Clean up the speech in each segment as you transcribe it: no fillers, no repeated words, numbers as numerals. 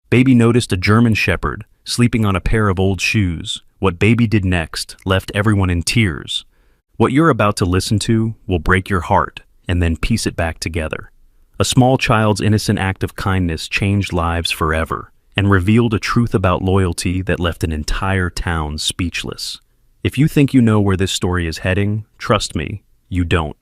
Baby noticed a German shepherd sleeping on a pair of old shoes. What Baby did next left everyone in tears. What you're about to listen to will break your heart and then piece it back together. A small child's innocent act of kindness changed lives forever and revealed a truth about loyalty that left an entire town speechless. If you think you know where this story is heading, trust me, you don't.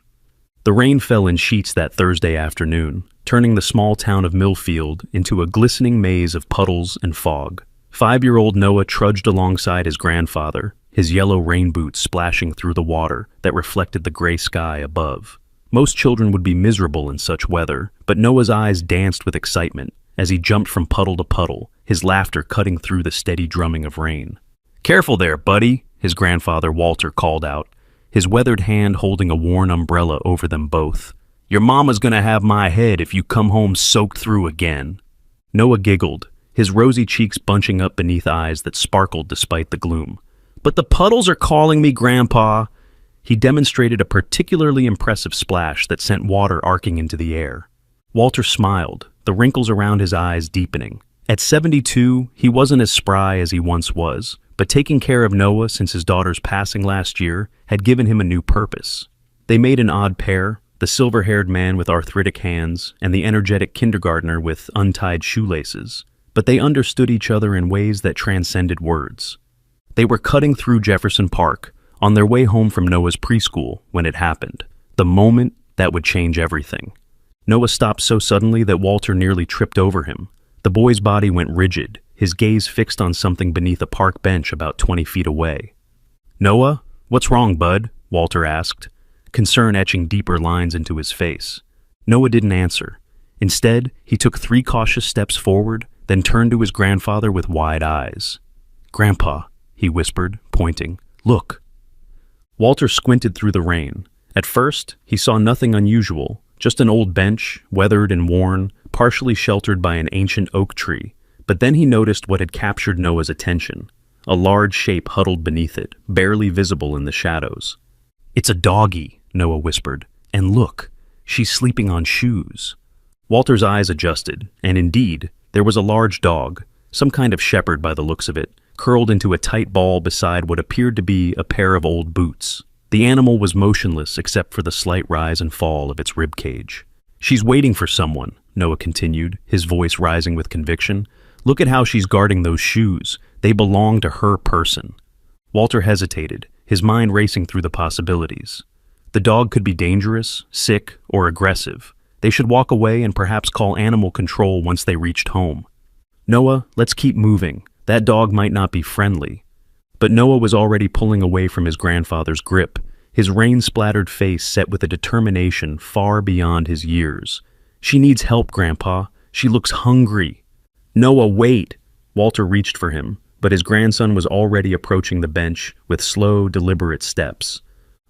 The rain fell in sheets that Thursday afternoon, turning the small town of Millfield into a glistening maze of puddles and fog. 5-year-old Noah trudged alongside his grandfather, his yellow rain boots splashing through the water that reflected the gray sky above. Most children would be miserable in such weather, but Noah's eyes danced with excitement as he jumped from puddle to puddle, his laughter cutting through the steady drumming of rain. "Careful there, buddy," his grandfather Walter called out, his weathered hand holding a worn umbrella over them both. "Your mama's gonna have my head if you come home soaked through again." Noah giggled, his rosy cheeks bunching up beneath eyes that sparkled despite the gloom. "But the puddles are calling me, Grandpa." He demonstrated a particularly impressive splash that sent water arcing into the air. Walter smiled, the wrinkles around his eyes deepening. At 72, he wasn't as spry as he once was, but taking care of Noah since his daughter's passing last year had given him a new purpose. They made an odd pair, the silver-haired man with arthritic hands and the energetic kindergartner with untied shoelaces, but they understood each other in ways that transcended words. They were cutting through Jefferson Park, on their way home from Noah's preschool when it happened, the moment that would change everything. Noah stopped so suddenly that Walter nearly tripped over him. The boy's body went rigid, his gaze fixed on something beneath a park bench about 20 feet away. "Noah, what's wrong, bud?" Walter asked, concern etching deeper lines into his face. Noah didn't answer. Instead, he took 3 cautious steps forward, then turned to his grandfather with wide eyes. "Grandpa," he whispered, pointing, "look." Walter squinted through the rain. At first, he saw nothing unusual, just an old bench, weathered and worn, partially sheltered by an ancient oak tree. But then he noticed what had captured Noah's attention. A large shape huddled beneath it, barely visible in the shadows. "It's a doggie," Noah whispered. "And look, she's sleeping on shoes." Walter's eyes adjusted, and indeed, there was a large dog, some kind of shepherd by the looks of it, curled into a tight ball beside what appeared to be a pair of old boots. The animal was motionless except for the slight rise and fall of its rib cage. "She's waiting for someone," Noah continued, his voice rising with conviction. "Look at how she's guarding those shoes. They belong to her person." Walter hesitated, his mind racing through the possibilities. The dog could be dangerous, sick, or aggressive. They should walk away and perhaps call animal control once they reached home. "Noah, let's keep moving. That dog might not be friendly." But Noah was already pulling away from his grandfather's grip, his rain-splattered face set with a determination far beyond his years. "She needs help, Grandpa. She looks hungry." "Noah, wait!" Walter reached for him, but his grandson was already approaching the bench with slow, deliberate steps.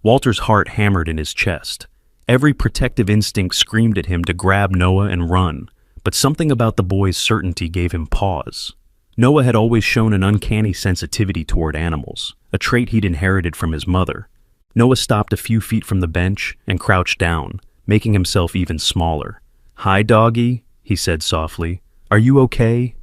Walter's heart hammered in his chest. Every protective instinct screamed at him to grab Noah and run, but something about the boy's certainty gave him pause. Noah had always shown an uncanny sensitivity toward animals, a trait he'd inherited from his mother. Noah stopped a few feet from the bench and crouched down, making himself even smaller. "Hi, doggy," he said softly. "Are you okay?"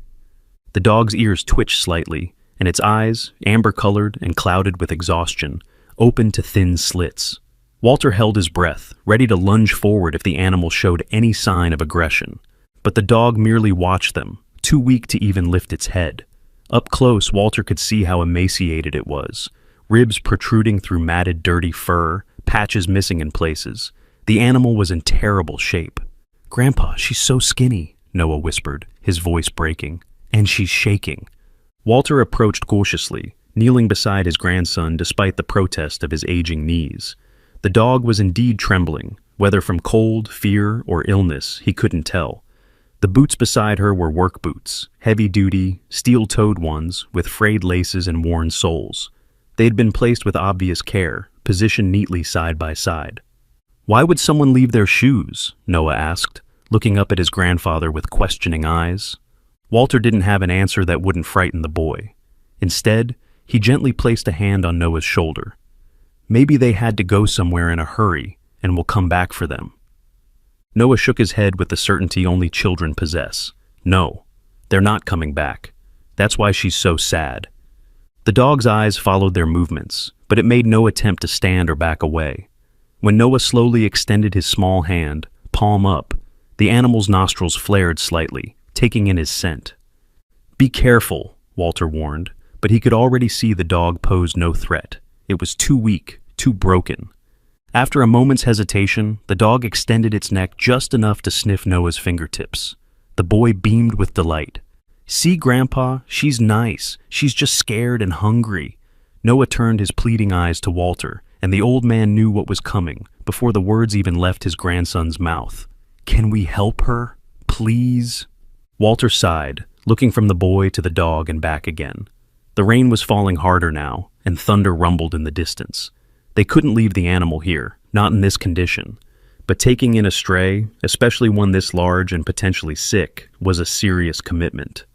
The dog's ears twitched slightly, and its eyes, amber-colored and clouded with exhaustion, opened to thin slits. Walter held his breath, ready to lunge forward if the animal showed any sign of aggression. But the dog merely watched them, too weak to even lift its head. Up close, Walter could see how emaciated it was, ribs protruding through matted, dirty fur, patches missing in places. The animal was in terrible shape. "Grandpa, she's so skinny," Noah whispered, his voice breaking. "And she's shaking." Walter approached cautiously, kneeling beside his grandson despite the protest of his aging knees. The dog was indeed trembling, whether from cold, fear, or illness, he couldn't tell. The boots beside her were work boots, heavy-duty, steel-toed ones with frayed laces and worn soles. They had been placed with obvious care, positioned neatly side by side. "Why would someone leave their shoes?" Noah asked, looking up at his grandfather with questioning eyes. Walter didn't have an answer that wouldn't frighten the boy. Instead, he gently placed a hand on Noah's shoulder. "Maybe they had to go somewhere in a hurry, and we'll come back for them." Noah shook his head with the certainty only children possess. "No, They're not coming back. That's why she's so sad." The dog's eyes followed their movements, but it made no attempt to stand or back away. When Noah slowly extended his small hand, palm up, the animal's nostrils flared slightly, taking in his scent. "Be careful," Walter warned, but he could already see the dog posed no threat. It was too weak, too broken. After a moment's hesitation, the dog extended its neck just enough to sniff Noah's fingertips. The boy beamed with delight. "See, Grandpa, she's nice. She's just scared and hungry." Noah turned his pleading eyes to Walter, and the old man knew what was coming before the words even left his grandson's mouth. "Can we help her? Please?" Walter sighed, looking from the boy to the dog and back again. The rain was falling harder now, and thunder rumbled in the distance. They couldn't leave the animal here, not in this condition. But taking in a stray, especially one this large and potentially sick, was a serious commitment.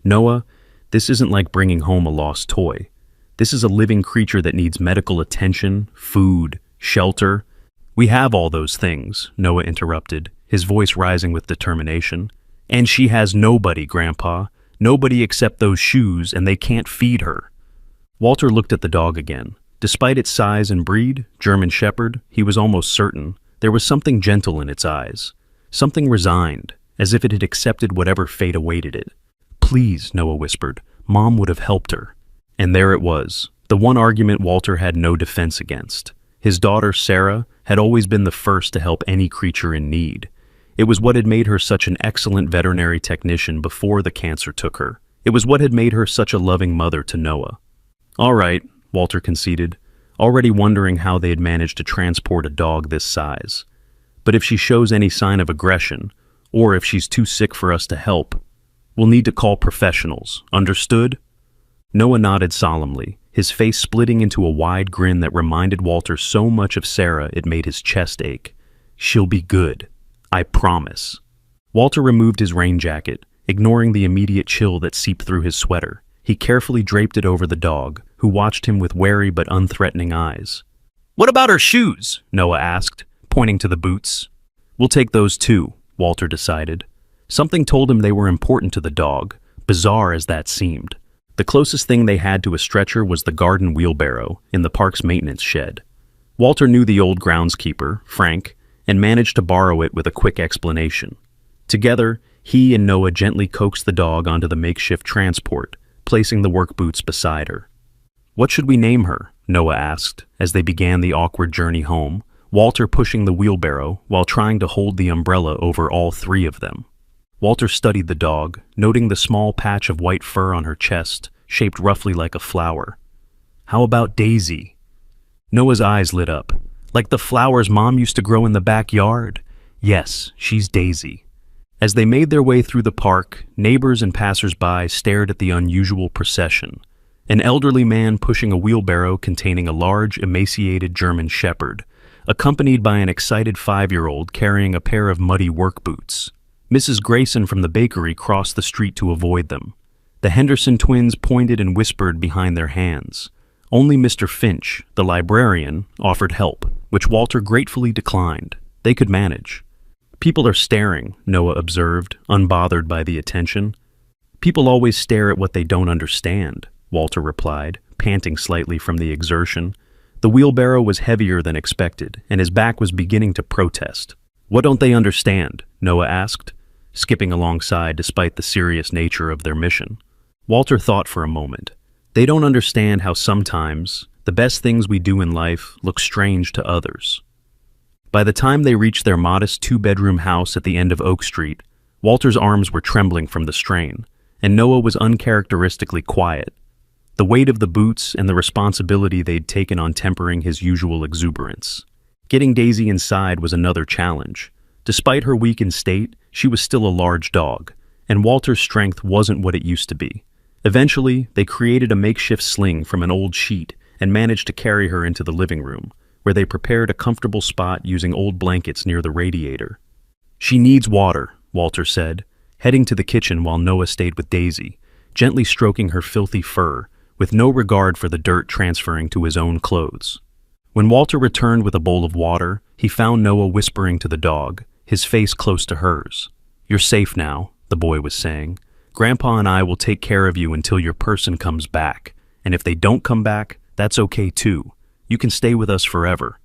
"Noah, this isn't like bringing home a lost toy. This is a living creature that needs medical attention, food, shelter." "We have all those things," Noah interrupted, his voice rising with determination. "And she has nobody, Grandpa. Nobody except those shoes, and they can't feed her." Walter looked at the dog again. Despite its size and breed, German Shepherd, he was almost certain, there was something gentle in its eyes. Something resigned, as if it had accepted whatever fate awaited it. "Please," Noah whispered, "Mom would have helped her." And there it was, the one argument Walter had no defense against. His daughter, Sarah, had always been the first to help any creature in need. It was what had made her such an excellent veterinary technician before the cancer took her. It was what had made her such a loving mother to Noah. "All right," Walter conceded, already wondering how they had managed to transport a dog this size. "But if she shows any sign of aggression, or if she's too sick for us to help, we'll need to call professionals. Understood?" Noah nodded solemnly, his face splitting into a wide grin that reminded Walter so much of Sarah it made his chest ache. "She'll be good. I promise." Walter removed his rain jacket, ignoring the immediate chill that seeped through his sweater. He carefully draped it over the dog, who watched him with wary but unthreatening eyes. "What about her shoes?" Noah asked, pointing to the boots. "We'll take those too," Walter decided. Something told him they were important to the dog, bizarre as that seemed. The closest thing they had to a stretcher was the garden wheelbarrow in the park's maintenance shed. Walter knew the old groundskeeper, Frank, and managed to borrow it with a quick explanation. Together, he and Noah gently coaxed the dog onto the makeshift transport, placing the work boots beside her. "What should we name her?" Noah asked, as they began the awkward journey home, Walter pushing the wheelbarrow while trying to hold the umbrella over all three of them. Walter studied the dog, noting the small patch of white fur on her chest, shaped roughly like a flower. "How about Daisy?" Noah's eyes lit up. "Like the flowers Mom used to grow in the backyard?" "Yes, she's Daisy." As they made their way through the park, neighbors and passers-by stared at the unusual procession. An elderly man pushing a wheelbarrow containing a large, emaciated German Shepherd, accompanied by an excited 5-year-old carrying a pair of muddy work boots. Mrs. Grayson from the bakery crossed the street to avoid them. The Henderson twins pointed and whispered behind their hands. Only Mr. Finch, the librarian, offered help, which Walter gratefully declined. They could manage. "People are staring," Noah observed, unbothered by the attention. "People always stare at what they don't understand," Walter replied, panting slightly from the exertion. The wheelbarrow was heavier than expected, and his back was beginning to protest. "What don't they understand?" Noah asked, skipping alongside despite the serious nature of their mission. Walter thought for a moment. "They don't understand how sometimes the best things we do in life look strange to others." By the time they reached their modest 2-bedroom house at the end of Oak Street, Walter's arms were trembling from the strain, and Noah was uncharacteristically quiet. The weight of the boots and the responsibility they'd taken on tempering his usual exuberance. Getting Daisy inside was another challenge. Despite her weakened state, she was still a large dog, and Walter's strength wasn't what it used to be. Eventually, they created a makeshift sling from an old sheet and managed to carry her into the living room, where they prepared a comfortable spot using old blankets near the radiator. "She needs water," Walter said, heading to the kitchen while Noah stayed with Daisy, gently stroking her filthy fur, with no regard for the dirt transferring to his own clothes. When Walter returned with a bowl of water, he found Noah whispering to the dog, his face close to hers. "You're safe now," the boy was saying. Grandpa and I will take care of you until your person comes back. And if they don't come back, that's okay too. You can stay with us forever."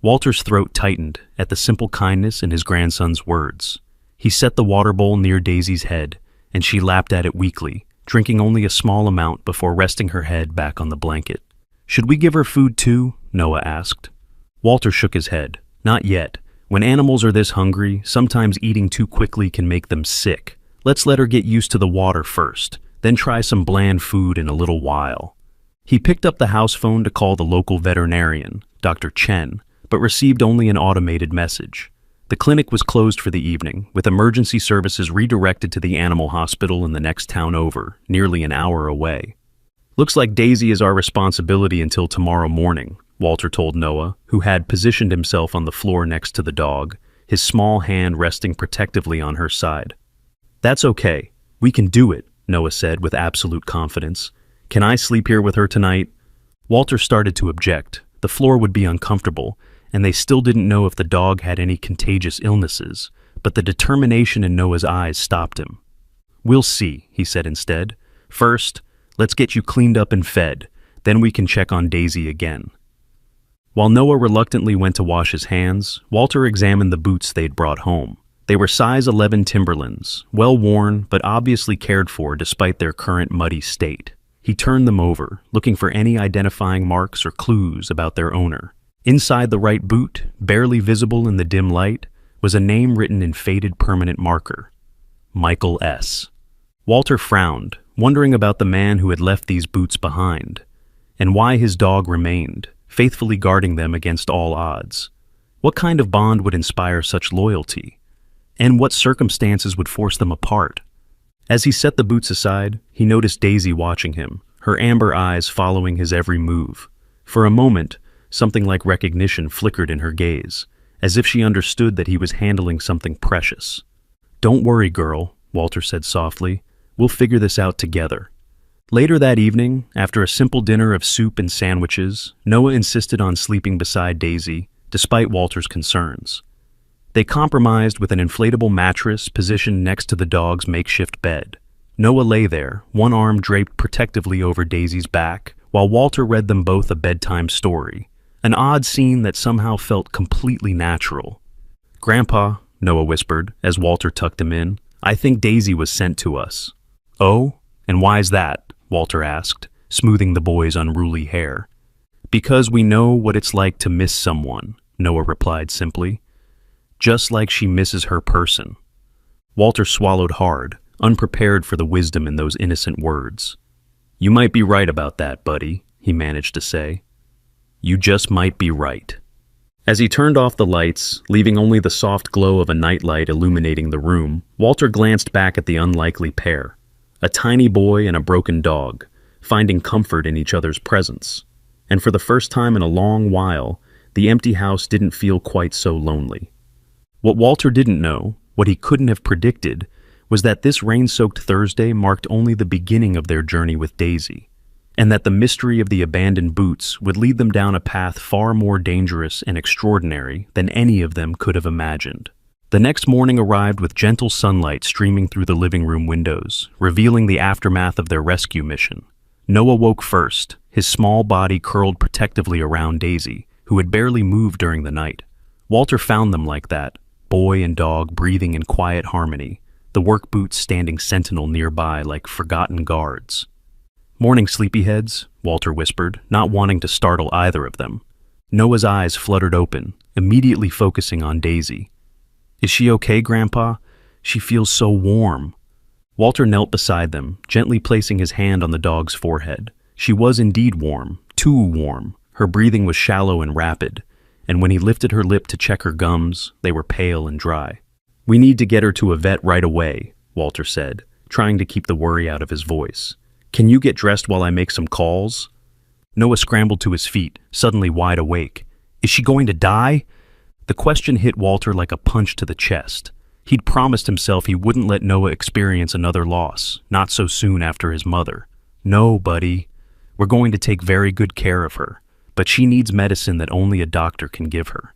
Walter's throat tightened at the simple kindness in his grandson's words. He set the water bowl near Daisy's head, and she lapped at it weakly, drinking only a small amount before resting her head back on the blanket. "Should we give her food too?" Noah asked. Walter shook his head. "Not yet. When animals are this hungry, sometimes eating too quickly can make them sick. Let's let her get used to the water first, then try some bland food in a little while." He picked up the house phone to call the local veterinarian, Dr. Chen, but received only an automated message. The clinic was closed for the evening, with emergency services redirected to the animal hospital in the next town over, nearly an hour away. "Looks like Daisy is our responsibility until tomorrow morning," Walter told Noah, who had positioned himself on the floor next to the dog, his small hand resting protectively on her side. "That's okay. We can do it," Noah said with absolute confidence. "Can I sleep here with her tonight?" Walter started to object. The floor would be uncomfortable, and they still didn't know if the dog had any contagious illnesses, but the determination in Noah's eyes stopped him. "We'll see," he said instead. "First, let's get you cleaned up and fed, then we can check on Daisy again." While Noah reluctantly went to wash his hands, Walter examined the boots they'd brought home. They were size 11 Timberlands, well worn but obviously cared for despite their current muddy state. He turned them over, looking for any identifying marks or clues about their owner. Inside the right boot, barely visible in the dim light, was a name written in faded permanent marker: Michael S. Walter frowned, wondering about the man who had left these boots behind, and why his dog remained, faithfully guarding them against all odds. What kind of bond would inspire such loyalty? And what circumstances would force them apart? As he set the boots aside, he noticed Daisy watching him, her amber eyes following his every move. For a moment, something like recognition flickered in her gaze, as if she understood that he was handling something precious. "Don't worry, girl," Walter said softly. "We'll figure this out together." Later that evening, after a simple dinner of soup and sandwiches, Noah insisted on sleeping beside Daisy, despite Walter's concerns. They compromised with an inflatable mattress positioned next to the dog's makeshift bed. Noah lay there, one arm draped protectively over Daisy's back, while Walter read them both a bedtime story, an odd scene that somehow felt completely natural. "Grandpa," Noah whispered, as Walter tucked him in, "I think Daisy was sent to us." "Oh? And why's that?" Walter asked, smoothing the boy's unruly hair. "Because we know what it's like to miss someone," Noah replied simply. "Just like she misses her person." Walter swallowed hard, unprepared for the wisdom in those innocent words. "You might be right about that, buddy," he managed to say. "You just might be right." As he turned off the lights, leaving only the soft glow of a nightlight illuminating the room, Walter glanced back at the unlikely pair, a tiny boy and a broken dog, finding comfort in each other's presence. And for the first time in a long while, the empty house didn't feel quite so lonely. What Walter didn't know, what he couldn't have predicted, was that this rain-soaked Thursday marked only the beginning of their journey with Daisy, and that the mystery of the abandoned boots would lead them down a path far more dangerous and extraordinary than any of them could have imagined. The next morning arrived with gentle sunlight streaming through the living room windows, revealing the aftermath of their rescue mission. Noah woke first, his small body curled protectively around Daisy, who had barely moved during the night. Walter found them like that, boy and dog breathing in quiet harmony, the work boots standing sentinel nearby like forgotten guards. "Morning, sleepyheads," Walter whispered, not wanting to startle either of them. Noah's eyes fluttered open, immediately focusing on Daisy. "Is she okay, Grandpa? She feels so warm." Walter knelt beside them, gently placing his hand on the dog's forehead. She was indeed warm, too warm. Her breathing was shallow and rapid, and when he lifted her lip to check her gums, they were pale and dry. "We need to get her to a vet right away," Walter said, trying to keep the worry out of his voice. "Can you get dressed while I make some calls?" Noah scrambled to his feet, suddenly wide awake. "Is she going to die?" The question hit Walter like a punch to the chest. He'd promised himself he wouldn't let Noah experience another loss, not so soon after his mother. "No, buddy. We're going to take very good care of her, but she needs medicine that only a doctor can give her."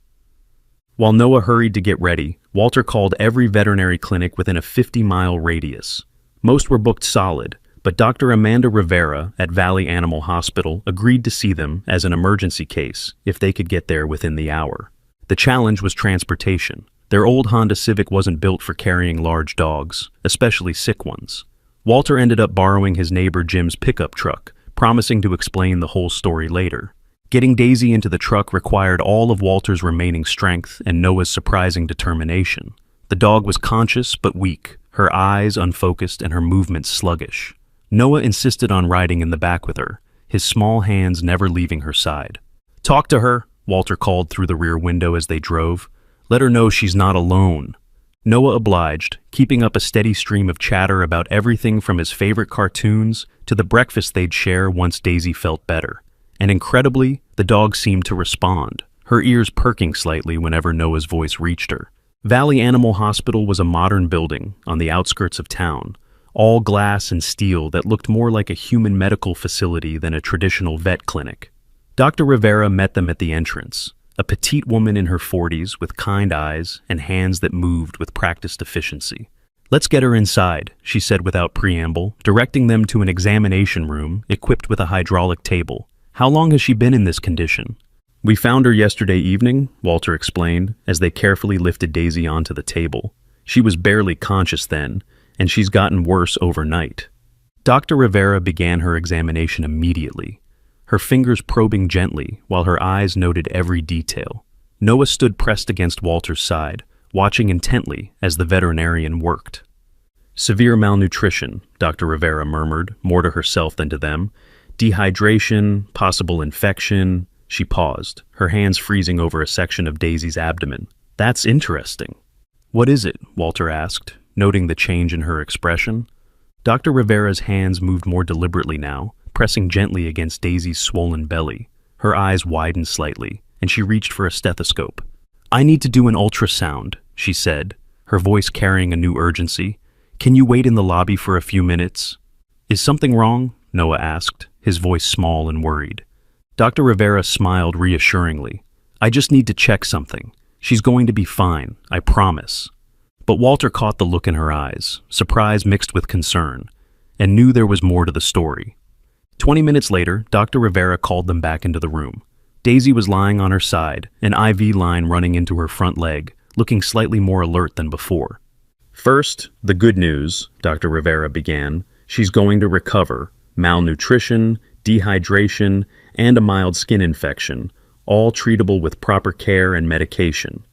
While Noah hurried to get ready, Walter called every veterinary clinic within a 50-mile radius. Most were booked solid, but Dr. Amanda Rivera at Valley Animal Hospital agreed to see them as an emergency case if they could get there within the hour. The challenge was transportation. Their old Honda Civic wasn't built for carrying large dogs, especially sick ones. Walter ended up borrowing his neighbor Jim's pickup truck, promising to explain the whole story later. Getting Daisy into the truck required all of Walter's remaining strength and Noah's surprising determination. The dog was conscious but weak, her eyes unfocused and her movements sluggish. Noah insisted on riding in the back with her, his small hands never leaving her side. "Talk to her," Walter called through the rear window as they drove. "Let her know she's not alone." Noah obliged, keeping up a steady stream of chatter about everything from his favorite cartoons to the breakfast they'd share once Daisy felt better. And incredibly, the dog seemed to respond, her ears perking slightly whenever Noah's voice reached her. Valley Animal Hospital was a modern building on the outskirts of town, all glass and steel that looked more like a human medical facility than a traditional vet clinic. Dr. Rivera met them at the entrance, a petite woman in her 40s with kind eyes and hands that moved with practiced efficiency. "Let's get her inside," she said without preamble, directing them to an examination room equipped with a hydraulic table. "How long has she been in this condition?" "We found her yesterday evening," Walter explained, as they carefully lifted Daisy onto the table. "She was barely conscious then, and she's gotten worse overnight." Dr. Rivera began her examination immediately, her fingers probing gently while her eyes noted every detail. Noah stood pressed against Walter's side, watching intently as the veterinarian worked. "Severe malnutrition," Dr. Rivera murmured, more to herself than to them. "Dehydration, possible infection." She paused, her hands freezing over a section of Daisy's abdomen. "That's interesting." "What is it?" Walter asked, noting the change in her expression. Dr. Rivera's hands moved more deliberately now, pressing gently against Daisy's swollen belly. Her eyes widened slightly, and she reached for a stethoscope. "I need to do an ultrasound," she said, her voice carrying a new urgency. "Can you wait in the lobby for a few minutes?" "Is something wrong?" Noah asked, his voice small and worried. Dr. Rivera smiled reassuringly. "I just need to check something. She's going to be fine, I promise." But Walter caught the look in her eyes, surprise mixed with concern, and knew there was more to the story. 20 minutes later, Dr. Rivera called them back into the room. Daisy was lying on her side, an IV line running into her front leg, looking slightly more alert than before. "First, the good news," Dr. Rivera began. "She's going to recover. Malnutrition, dehydration, and a mild skin infection, all treatable with proper care and medication."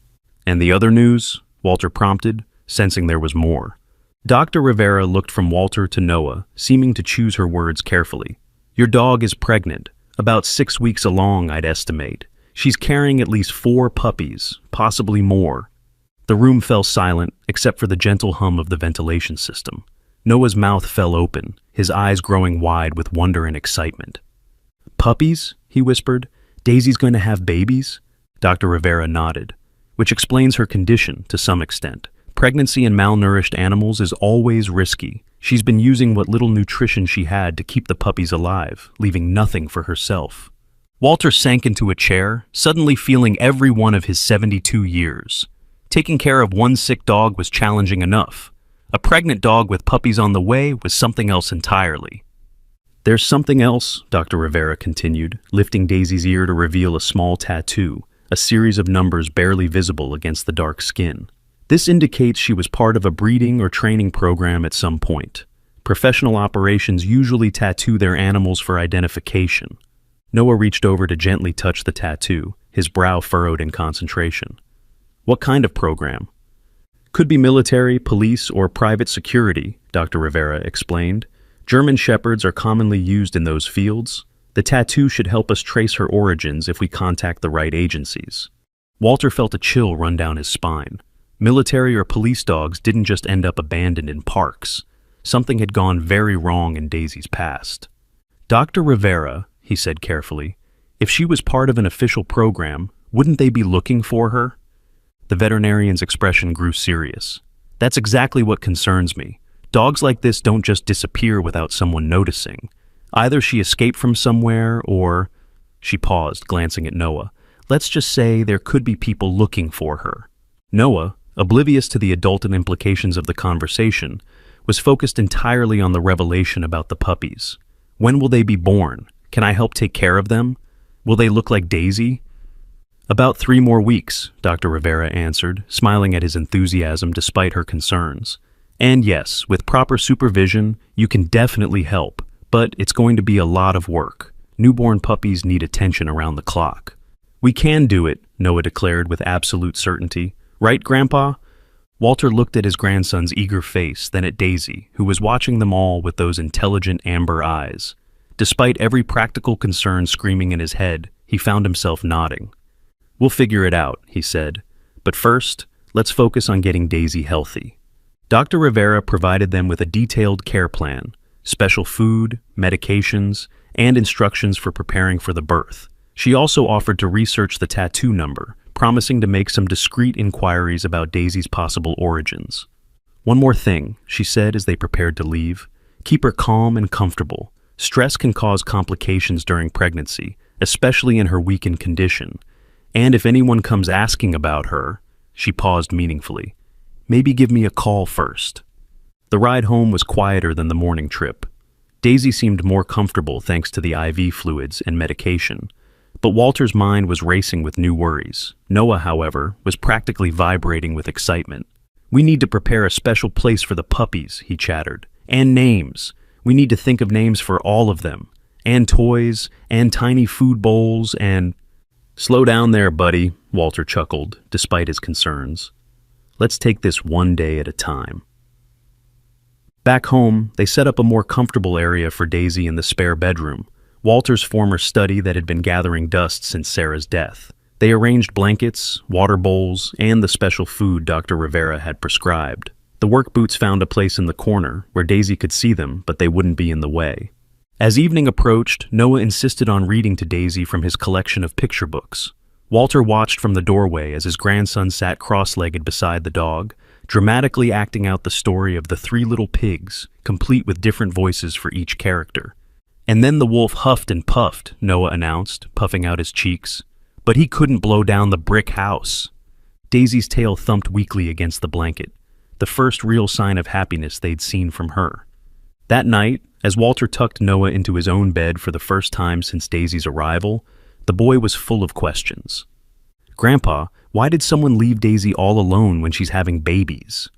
"And the other news?" Walter prompted, sensing there was more. Dr. Rivera looked from Walter to Noah, seeming to choose her words carefully. "Your dog is pregnant, about 6 weeks along, I'd estimate. She's carrying at least 4 puppies, possibly more." The room fell silent, except for the gentle hum of the ventilation system. Noah's mouth fell open, his eyes growing wide with wonder and excitement. "Puppies?" he whispered. "Daisy's going to have babies?" Dr. Rivera nodded, which explains her condition to some extent. Pregnancy in malnourished animals is always risky. She's been using what little nutrition she had to keep the puppies alive, leaving nothing for herself. Walter sank into a chair, suddenly feeling every one of his 72 years. Taking care of one sick dog was challenging enough. A pregnant dog with puppies on the way was something else entirely. "There's something else," Dr. Rivera continued, lifting Daisy's ear to reveal a small tattoo, a series of numbers barely visible against the dark skin. "This indicates she was part of a breeding or training program at some point. Professional operations usually tattoo their animals for identification." Noah reached over to gently touch the tattoo, his brow furrowed in concentration. "What kind of program?" "Could be military, police, or private security," Dr. Rivera explained. "German Shepherds are commonly used in those fields. The tattoo should help us trace her origins if we contact the right agencies." Walter felt a chill run down his spine. Military or police dogs didn't just end up abandoned in parks. Something had gone very wrong in Daisy's past. "Dr. Rivera," he said carefully, "if she was part of an official program, wouldn't they be looking for her?" The veterinarian's expression grew serious. "That's exactly what concerns me. Dogs like this don't just disappear without someone noticing. Either she escaped from somewhere or..." She paused, glancing at Noah. "Let's just say there could be people looking for her." Noah, oblivious to the adulting implications of the conversation, was focused entirely on the revelation about the puppies. When will they be born? Can I help take care of them? Will they look like Daisy? About 3 more weeks, Dr. Rivera answered, smiling at his enthusiasm despite her concerns. And yes, with proper supervision, you can definitely help, but it's going to be a lot of work. Newborn puppies need attention around the clock. We can do it, Noah declared with absolute certainty. Right, Grandpa? Walter looked at his grandson's eager face, then at Daisy, who was watching them all with those intelligent amber eyes. Despite every practical concern screaming in his head, he found himself nodding. We'll figure it out, he said. But first, let's focus on getting Daisy healthy. Dr. Rivera provided them with a detailed care plan, special food, medications, and instructions for preparing for the birth. She also offered to research the tattoo number, promising to make some discreet inquiries about Daisy's possible origins. One more thing, she said as they prepared to leave. Keep her calm and comfortable. Stress can cause complications during pregnancy, especially in her weakened condition. And if anyone comes asking about her, she paused meaningfully, maybe give me a call first. The ride home was quieter than the morning trip. Daisy seemed more comfortable thanks to the IV fluids and medication. But Walter's mind was racing with new worries. Noah, however, was practically vibrating with excitement. We need to prepare a special place for the puppies, he chattered. And names. We need to think of names for all of them. And toys, and tiny food bowls, and... Slow down there, buddy, Walter chuckled, despite his concerns. Let's take this one day at a time. Back home, they set up a more comfortable area for Daisy in the spare bedroom, Walter's former study that had been gathering dust since Sarah's death. They arranged blankets, water bowls, and the special food Dr. Rivera had prescribed. The work boots found a place in the corner where Daisy could see them, but they wouldn't be in the way. As evening approached, Noah insisted on reading to Daisy from his collection of picture books. Walter watched from the doorway as his grandson sat cross-legged beside the dog, dramatically acting out the story of the 3 little pigs, complete with different voices for each character. And then the wolf huffed and puffed, Noah announced, puffing out his cheeks. But he couldn't blow down the brick house. Daisy's tail thumped weakly against the blanket, the first real sign of happiness they'd seen from her. That night, as Walter tucked Noah into his own bed for the first time since Daisy's arrival, the boy was full of questions. Grandpa, why did someone leave Daisy all alone when she's having babies?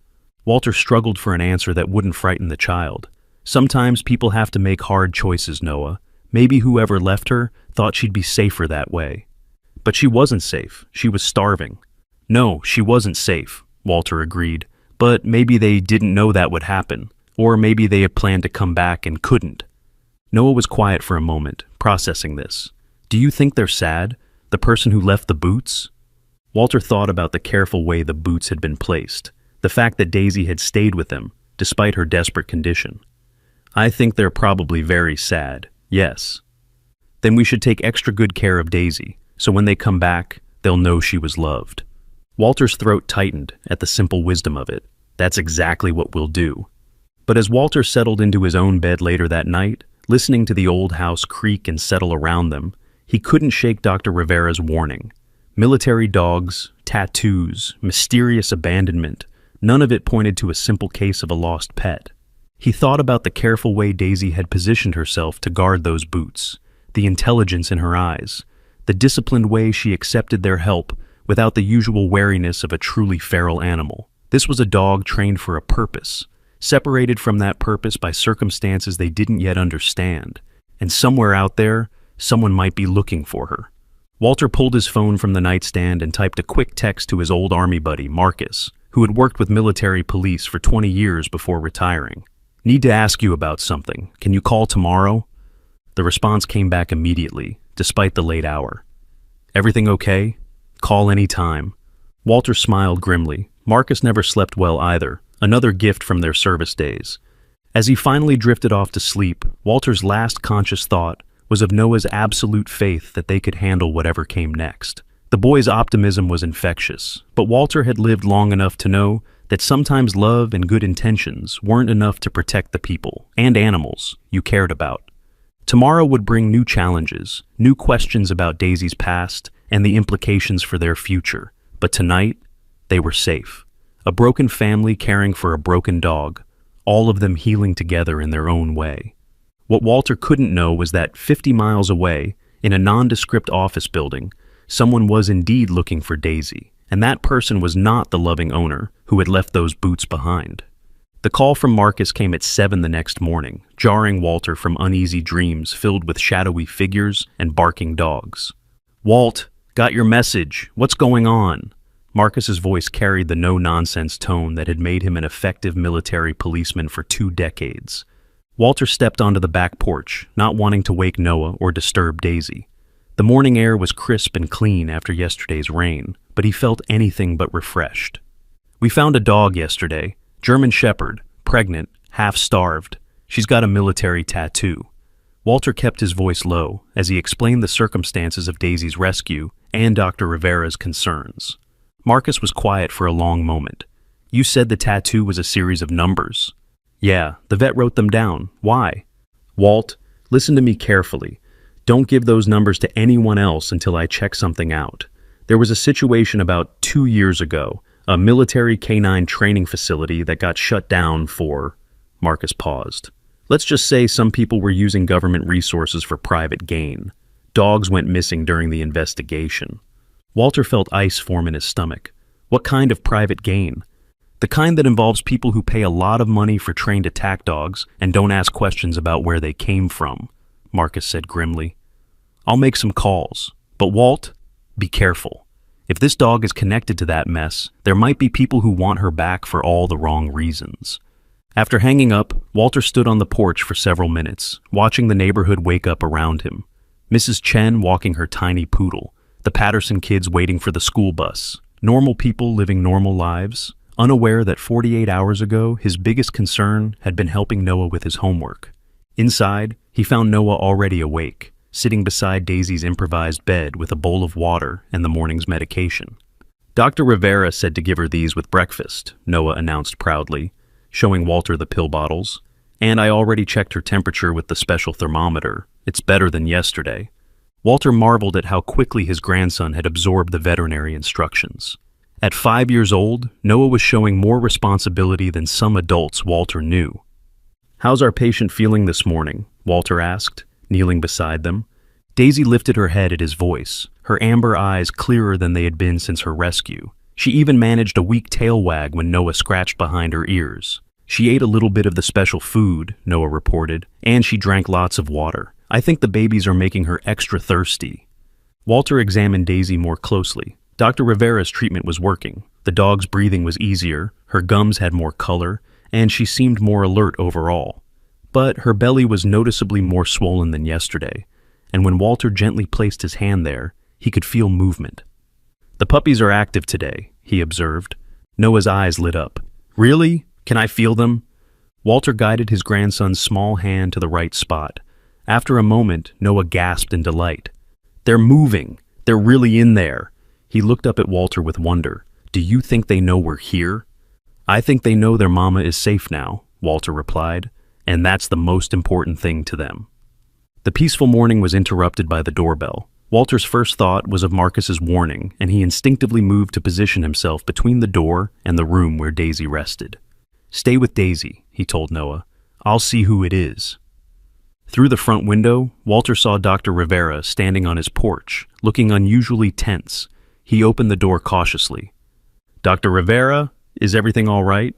Walter struggled for an answer that wouldn't frighten the child. Sometimes people have to make hard choices, Noah. Maybe whoever left her thought she'd be safer that way. But she wasn't safe. She was starving. No, she wasn't safe, Walter agreed. But maybe they didn't know that would happen. Or maybe they had planned to come back and couldn't. Noah was quiet for a moment, processing this. Do you think they're sad? The person who left the boots? Walter thought about the careful way the boots had been placed, the fact that Daisy had stayed with them, despite her desperate condition. I think they're probably very sad, yes. Then we should take extra good care of Daisy, so when they come back, they'll know she was loved. Walter's throat tightened at the simple wisdom of it. That's exactly what we'll do. But as Walter settled into his own bed later that night, listening to the old house creak and settle around them, he couldn't shake Dr. Rivera's warning. Military dogs, tattoos, mysterious abandonment, none of it pointed to a simple case of a lost pet. He thought about the careful way Daisy had positioned herself to guard those boots, the intelligence in her eyes, the disciplined way she accepted their help without the usual wariness of a truly feral animal. This was a dog trained for a purpose, separated from that purpose by circumstances they didn't yet understand, and somewhere out there, someone might be looking for her. Walter pulled his phone from the nightstand and typed a quick text to his old army buddy, Marcus, who had worked with military police for 20 years before retiring. Need to ask you about something. Can you call tomorrow? The response came back immediately, despite the late hour. Everything okay? Call any time. Walter smiled grimly. Marcus never slept well either, another gift from their service days. As he finally drifted off to sleep, Walter's last conscious thought was of Noah's absolute faith that they could handle whatever came next. The boy's optimism was infectious, but Walter had lived long enough to know that sometimes love and good intentions weren't enough to protect the people and animals you cared about. Tomorrow would bring new challenges, new questions about Daisy's past and the implications for their future. But tonight, they were safe. A broken family caring for a broken dog, all of them healing together in their own way. What Walter couldn't know was that 50 miles away, in a nondescript office building, someone was indeed looking for Daisy, and that person was not the loving owner who had left those boots behind. The call from Marcus came at 7 the next morning, jarring Walter from uneasy dreams filled with shadowy figures and barking dogs. "Walt, got your message. What's going on?" Marcus's voice carried the no-nonsense tone that had made him an effective military policeman for 2 decades. Walter stepped onto the back porch, not wanting to wake Noah or disturb Daisy. The morning air was crisp and clean after yesterday's rain, but he felt anything but refreshed. "We found a dog yesterday, German Shepherd, pregnant, half-starved. She's got a military tattoo." Walter kept his voice low as he explained the circumstances of Daisy's rescue and Dr. Rivera's concerns. Marcus was quiet for a long moment. "You said the tattoo was a series of numbers." "Yeah, the vet wrote them down. Why?" "Walt, listen to me carefully. Don't give those numbers to anyone else until I check something out. There was a situation about 2 years ago, a military canine training facility that got shut down for..." Marcus paused. "Let's just say some people were using government resources for private gain. Dogs went missing during the investigation." Walter felt ice form in his stomach. What kind of private gain? The kind that involves people who pay a lot of money for trained attack dogs and don't ask questions about where they came from, Marcus said grimly. "I'll make some calls. But Walt, be careful. If this dog is connected to that mess, there might be people who want her back for all the wrong reasons." After hanging up, Walter stood on the porch for several minutes, watching the neighborhood wake up around him. Mrs. Chen walking her tiny poodle, the Patterson kids waiting for the school bus, normal people living normal lives, unaware that 48 hours ago his biggest concern had been helping Noah with his homework. Inside, he found Noah already awake, sitting beside Daisy's improvised bed with a bowl of water and the morning's medication. "Dr. Rivera said to give her these with breakfast," Noah announced proudly, showing Walter the pill bottles. "And I already checked her temperature with the special thermometer. It's better than yesterday." Walter marveled at how quickly his grandson had absorbed the veterinary instructions. At 5 years old, Noah was showing more responsibility than some adults Walter knew. "How's our patient feeling this morning?" Walter asked, kneeling beside them. Daisy lifted her head at his voice, her amber eyes clearer than they had been since her rescue. She even managed a weak tail wag when Noah scratched behind her ears. "She ate a little bit of the special food," Noah reported, "and she drank lots of water. I think the babies are making her extra thirsty." Walter examined Daisy more closely. Dr. Rivera's treatment was working. The dog's breathing was easier, her gums had more color, and she seemed more alert overall. But her belly was noticeably more swollen than yesterday, and when Walter gently placed his hand there, he could feel movement. "The puppies are active today," he observed. Noah's eyes lit up. "Really? Can I feel them?" Walter guided his grandson's small hand to the right spot. After a moment, Noah gasped in delight. "They're moving! They're really in there!" He looked up at Walter with wonder. "Do you think they know we're here?" "I think they know their mama is safe now," Walter replied, "and that's the most important thing to them." The peaceful morning was interrupted by the doorbell. Walter's first thought was of Marcus's warning, and he instinctively moved to position himself between the door and the room where Daisy rested. "Stay with Daisy," he told Noah. "I'll see who it is." Through the front window, Walter saw Dr. Rivera standing on his porch, looking unusually tense. He opened the door cautiously. "Dr. Rivera, is everything all right?"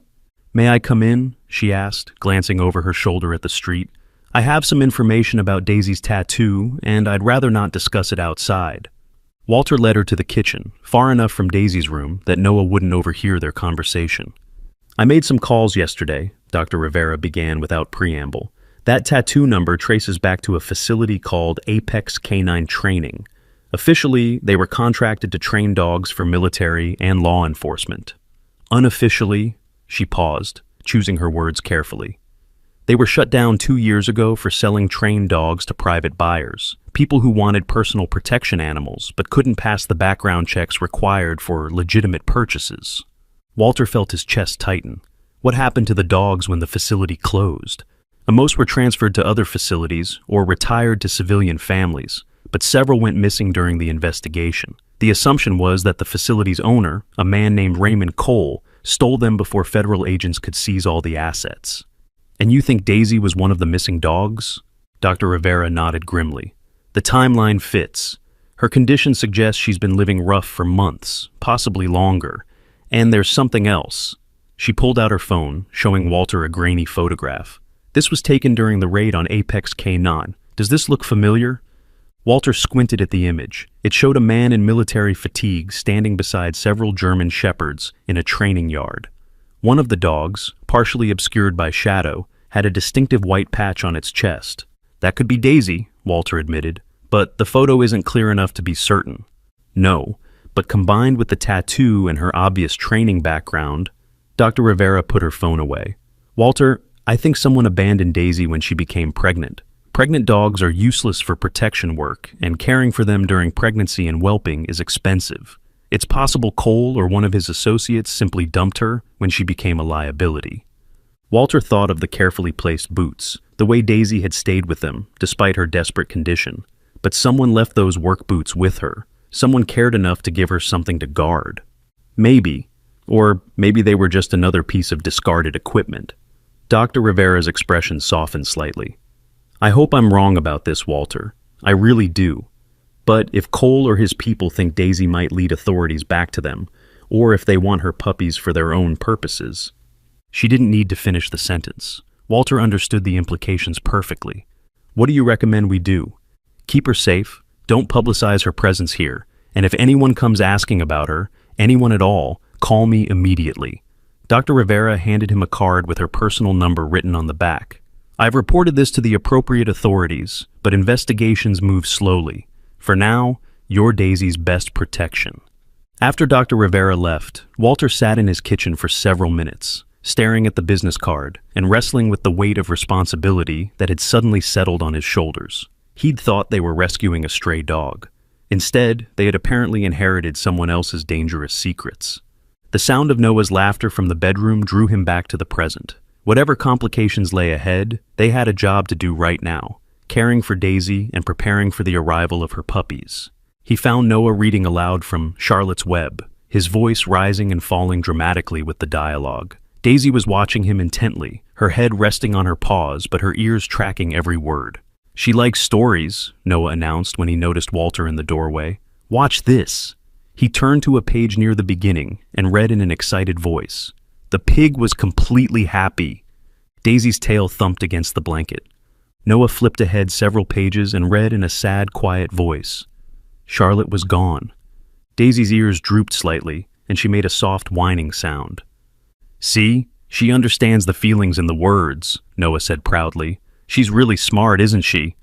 "May I come in?" she asked, glancing over her shoulder at the street. "I have some information about Daisy's tattoo, and I'd rather not discuss it outside." Walter led her to the kitchen, far enough from Daisy's room that Noah wouldn't overhear their conversation. "I made some calls yesterday," Dr. Rivera began without preamble. "That tattoo number traces back to a facility called Apex Canine Training. Officially, they were contracted to train dogs for military and law enforcement. Unofficially," she paused, choosing her words carefully. "They were shut down 2 years ago for selling trained dogs to private buyers, people who wanted personal protection animals but couldn't pass the background checks required for legitimate purchases." Walter felt his chest tighten. What happened to the dogs when the facility closed? Most were transferred to other facilities or retired to civilian families, but several went missing during the investigation. The assumption was that the facility's owner, a man named Raymond Cole, stole them before federal agents could seize all the assets. And you think Daisy was one of the missing dogs? Dr. Rivera nodded grimly. The timeline fits. Her condition suggests she's been living rough for months, possibly longer. And there's something else. She pulled out her phone, showing Walter a grainy photograph. This was taken during the raid on Apex K9. Does this look familiar? Walter squinted at the image. It showed a man in military fatigue standing beside several German shepherds in a training yard. One of the dogs, partially obscured by shadow, had a distinctive white patch on its chest. That could be Daisy, Walter admitted, but the photo isn't clear enough to be certain. No, but combined with the tattoo and her obvious training background, Dr. Rivera put her phone away. Walter, I think someone abandoned Daisy when she became pregnant. Pregnant dogs are useless for protection work, and caring for them during pregnancy and whelping is expensive. It's possible Cole or one of his associates simply dumped her when she became a liability. Walter thought of the carefully placed boots, the way Daisy had stayed with them, despite her desperate condition. But someone left those work boots with her. Someone cared enough to give her something to guard. Maybe, or maybe they were just another piece of discarded equipment. Dr. Rivera's expression softened slightly. I hope I'm wrong about this, Walter. I really do. But if Cole or his people think Daisy might lead authorities back to them, or if they want her puppies for their own purposes. She didn't need to finish the sentence. Walter understood the implications perfectly. What do you recommend we do? Keep her safe, don't publicize her presence here, and if anyone comes asking about her, anyone at all, call me immediately. Dr. Rivera handed him a card with her personal number written on the back. I've reported this to the appropriate authorities, but investigations move slowly. For now, you're Daisy's best protection. After Dr. Rivera left, Walter sat in his kitchen for several minutes, staring at the business card and wrestling with the weight of responsibility that had suddenly settled on his shoulders. He'd thought they were rescuing a stray dog. Instead, they had apparently inherited someone else's dangerous secrets. The sound of Noah's laughter from the bedroom drew him back to the present. Whatever complications lay ahead, they had a job to do right now, caring for Daisy and preparing for the arrival of her puppies. He found Noah reading aloud from Charlotte's Web, his voice rising and falling dramatically with the dialogue. Daisy was watching him intently, her head resting on her paws but her ears tracking every word. She likes stories, Noah announced when he noticed Walter in the doorway. Watch this. He turned to a page near the beginning and read in an excited voice. The pig was completely happy. Daisy's tail thumped against the blanket. Noah flipped ahead several pages and read in a sad, quiet voice. Charlotte was gone. Daisy's ears drooped slightly, and she made a soft whining sound. See, she understands the feelings in the words, Noah said proudly. She's really smart, isn't she?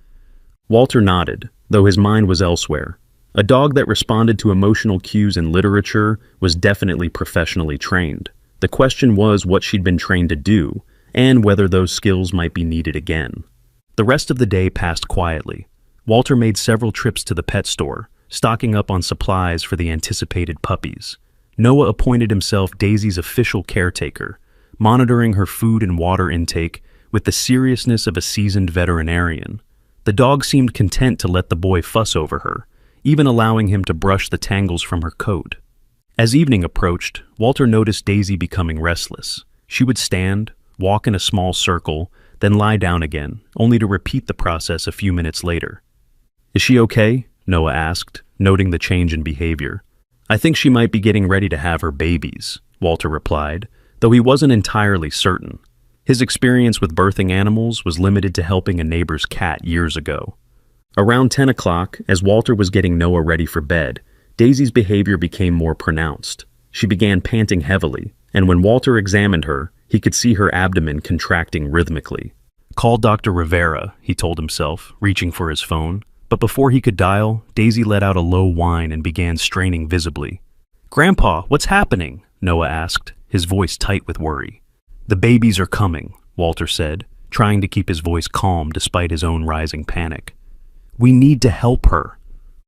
Walter nodded, though his mind was elsewhere. A dog that responded to emotional cues in literature was definitely professionally trained. The question was what she'd been trained to do, and whether those skills might be needed again. The rest of the day passed quietly. Walter made several trips to the pet store, stocking up on supplies for the anticipated puppies. Noah appointed himself Daisy's official caretaker, monitoring her food and water intake with the seriousness of a seasoned veterinarian. The dog seemed content to let the boy fuss over her, even allowing him to brush the tangles from her coat. As evening approached, Walter noticed Daisy becoming restless. She would stand, walk in a small circle, then lie down again, only to repeat the process a few minutes later. Is she okay? Noah asked, noting the change in behavior. I think she might be getting ready to have her babies, Walter replied, though he wasn't entirely certain. His experience with birthing animals was limited to helping a neighbor's cat years ago. Around 10 o'clock, as Walter was getting Noah ready for bed, Daisy's behavior became more pronounced. She began panting heavily, and when Walter examined her, he could see her abdomen contracting rhythmically. Call Dr. Rivera, he told himself, reaching for his phone. But before he could dial, Daisy let out a low whine and began straining visibly. Grandpa, what's happening? Noah asked, his voice tight with worry. The babies are coming, Walter said, trying to keep his voice calm despite his own rising panic. We need to help her.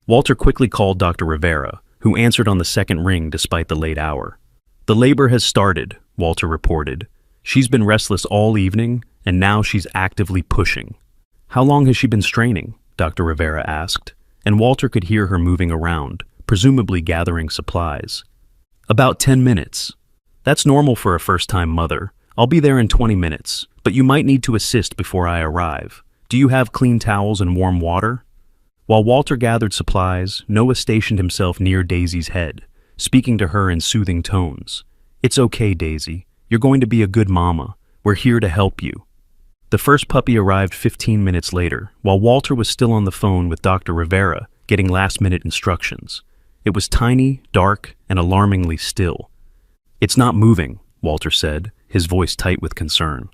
Walter quickly called Dr. Rivera, who answered on the second ring despite the late hour. The labor has started, Walter reported. She's been restless all evening, and now she's actively pushing. How long has she been straining? Dr. Rivera asked, and Walter could hear her moving around, presumably gathering supplies. About 10 minutes. That's normal for a first-time mother. I'll be there in 20 minutes. but you might need to assist before I arrive. Do you have clean towels and warm water?" While Walter gathered supplies, Noah stationed himself near Daisy's head, speaking to her in soothing tones. "It's okay, Daisy. You're going to be a good mama. We're here to help you." The first puppy arrived 15 minutes later, while Walter was still on the phone with Dr. Rivera, getting last-minute instructions. It was tiny, dark, and alarmingly still. "It's not moving," Walter said, his voice tight with concern.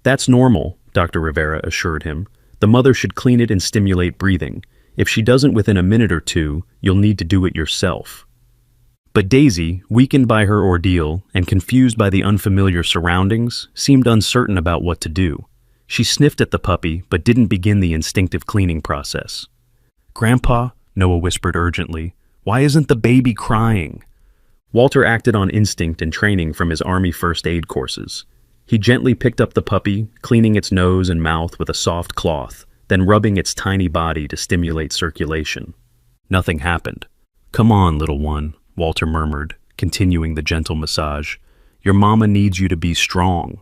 "That's normal," Dr. Rivera assured him. "The mother should clean it and stimulate breathing. If she doesn't within a minute or two, you'll need to do it yourself." But Daisy, weakened by her ordeal and confused by the unfamiliar surroundings, seemed uncertain about what to do. She sniffed at the puppy, but didn't begin the instinctive cleaning process. "Grandpa," Noah whispered urgently, "why isn't the baby crying?" Walter acted on instinct and training from his Army first aid courses. He gently picked up the puppy, cleaning its nose and mouth with a soft cloth, then rubbing its tiny body to stimulate circulation. Nothing happened. "Come on, little one," Walter murmured, continuing the gentle massage. "Your mama needs you to be strong."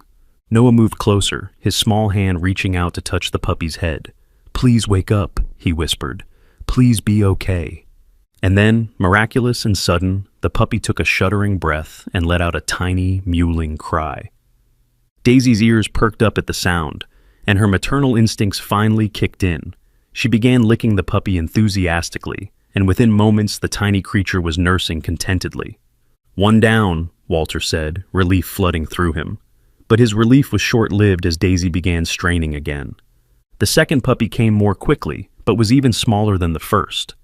Noah moved closer, his small hand reaching out to touch the puppy's head. "Please wake up," he whispered. "Please be okay." And then, miraculous and sudden, the puppy took a shuddering breath and let out a tiny, mewling cry. Daisy's ears perked up at the sound, and her maternal instincts finally kicked in. She began licking the puppy enthusiastically, and within moments the tiny creature was nursing contentedly. "One down," Walter said, relief flooding through him. But his relief was short-lived as Daisy began straining again. The second puppy came more quickly, but was even smaller than the first.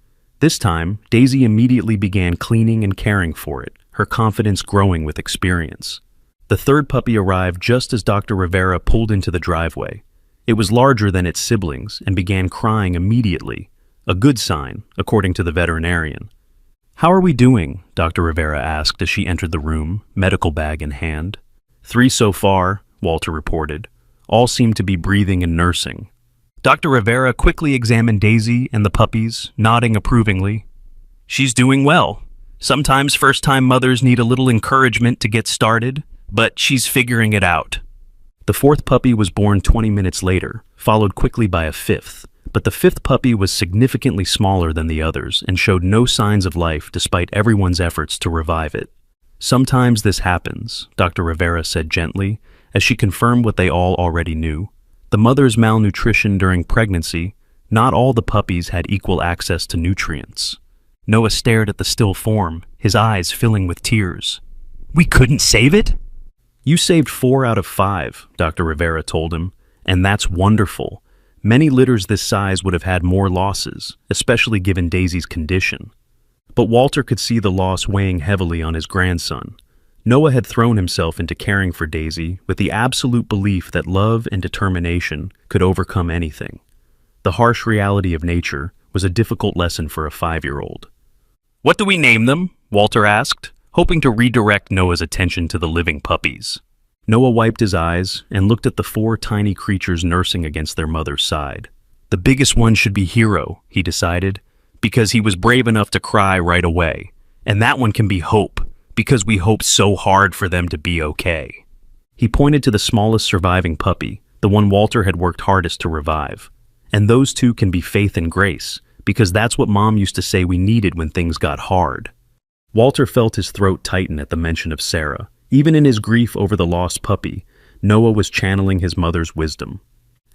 This time, Daisy immediately began cleaning and caring for it, her confidence growing with experience. The third puppy arrived just as Dr. Rivera pulled into the driveway. It was larger than its siblings and began crying immediately, a good sign, according to the veterinarian. "How are we doing?" Dr. Rivera asked as she entered the room, medical bag in hand. "3 so far," Walter reported. "All seem to be breathing and nursing." Dr. Rivera quickly examined Daisy and the puppies, nodding approvingly. "She's doing well. Sometimes first-time mothers need a little encouragement to get started, but she's figuring it out." The fourth puppy was born 20 minutes later, followed quickly by a fifth, but the fifth puppy was significantly smaller than the others and showed no signs of life despite everyone's efforts to revive it. "Sometimes this happens," Dr. Rivera said gently, as she confirmed what they all already knew. The mother's malnutrition during pregnancy, not all the puppies had equal access to nutrients. Noah stared at the still form, his eyes filling with tears. "We couldn't save it?" "You saved 4 out of 5, Dr. Rivera told him, and that's wonderful. Many litters this size would have had more losses, especially given Daisy's condition." But Walter could see the loss weighing heavily on his grandson. Noah had thrown himself into caring for Daisy with the absolute belief that love and determination could overcome anything. The harsh reality of nature was a difficult lesson for a 5-year-old. "What do we name them?" Walter asked, hoping to redirect Noah's attention to the living puppies. Noah wiped his eyes and looked at the 4 tiny creatures nursing against their mother's side. "The biggest one should be Hero," he decided, "because he was brave enough to cry right away. And that one can be Hope, because we hope so hard for them to be okay." He pointed to the smallest surviving puppy, the one Walter had worked hardest to revive. "And those 2 can be Faith and Grace, because that's what Mom used to say we needed when things got hard." Walter felt his throat tighten at the mention of Sarah. Even in his grief over the lost puppy, Noah was channeling his mother's wisdom.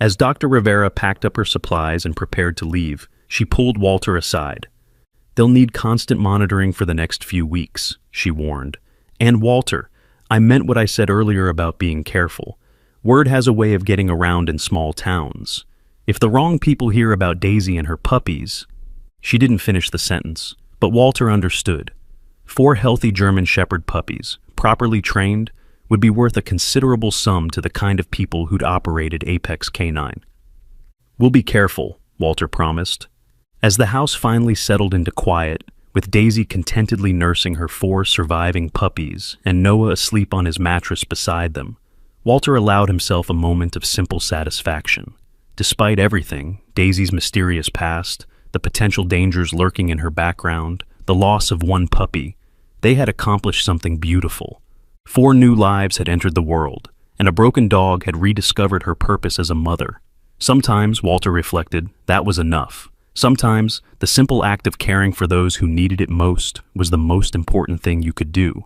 As Dr. Rivera packed up her supplies and prepared to leave, she pulled Walter aside. "They'll need constant monitoring for the next few weeks," she warned. "And Walter, I meant what I said earlier about being careful. Word has a way of getting around in small towns. If the wrong people hear about Daisy and her puppies—" She didn't finish the sentence, but Walter understood. 4 healthy German Shepherd puppies, properly trained, would be worth a considerable sum to the kind of people who'd operated Apex Canine. "We'll be careful," Walter promised. As the house finally settled into quiet, with Daisy contentedly nursing her 4 surviving puppies and Noah asleep on his mattress beside them, Walter allowed himself a moment of simple satisfaction. Despite everything, Daisy's mysterious past, the potential dangers lurking in her background, the loss of 1 puppy, they had accomplished something beautiful. 4 new lives had entered the world, and a broken dog had rediscovered her purpose as a mother. Sometimes, Walter reflected, that was enough. Sometimes, the simple act of caring for those who needed it most was the most important thing you could do.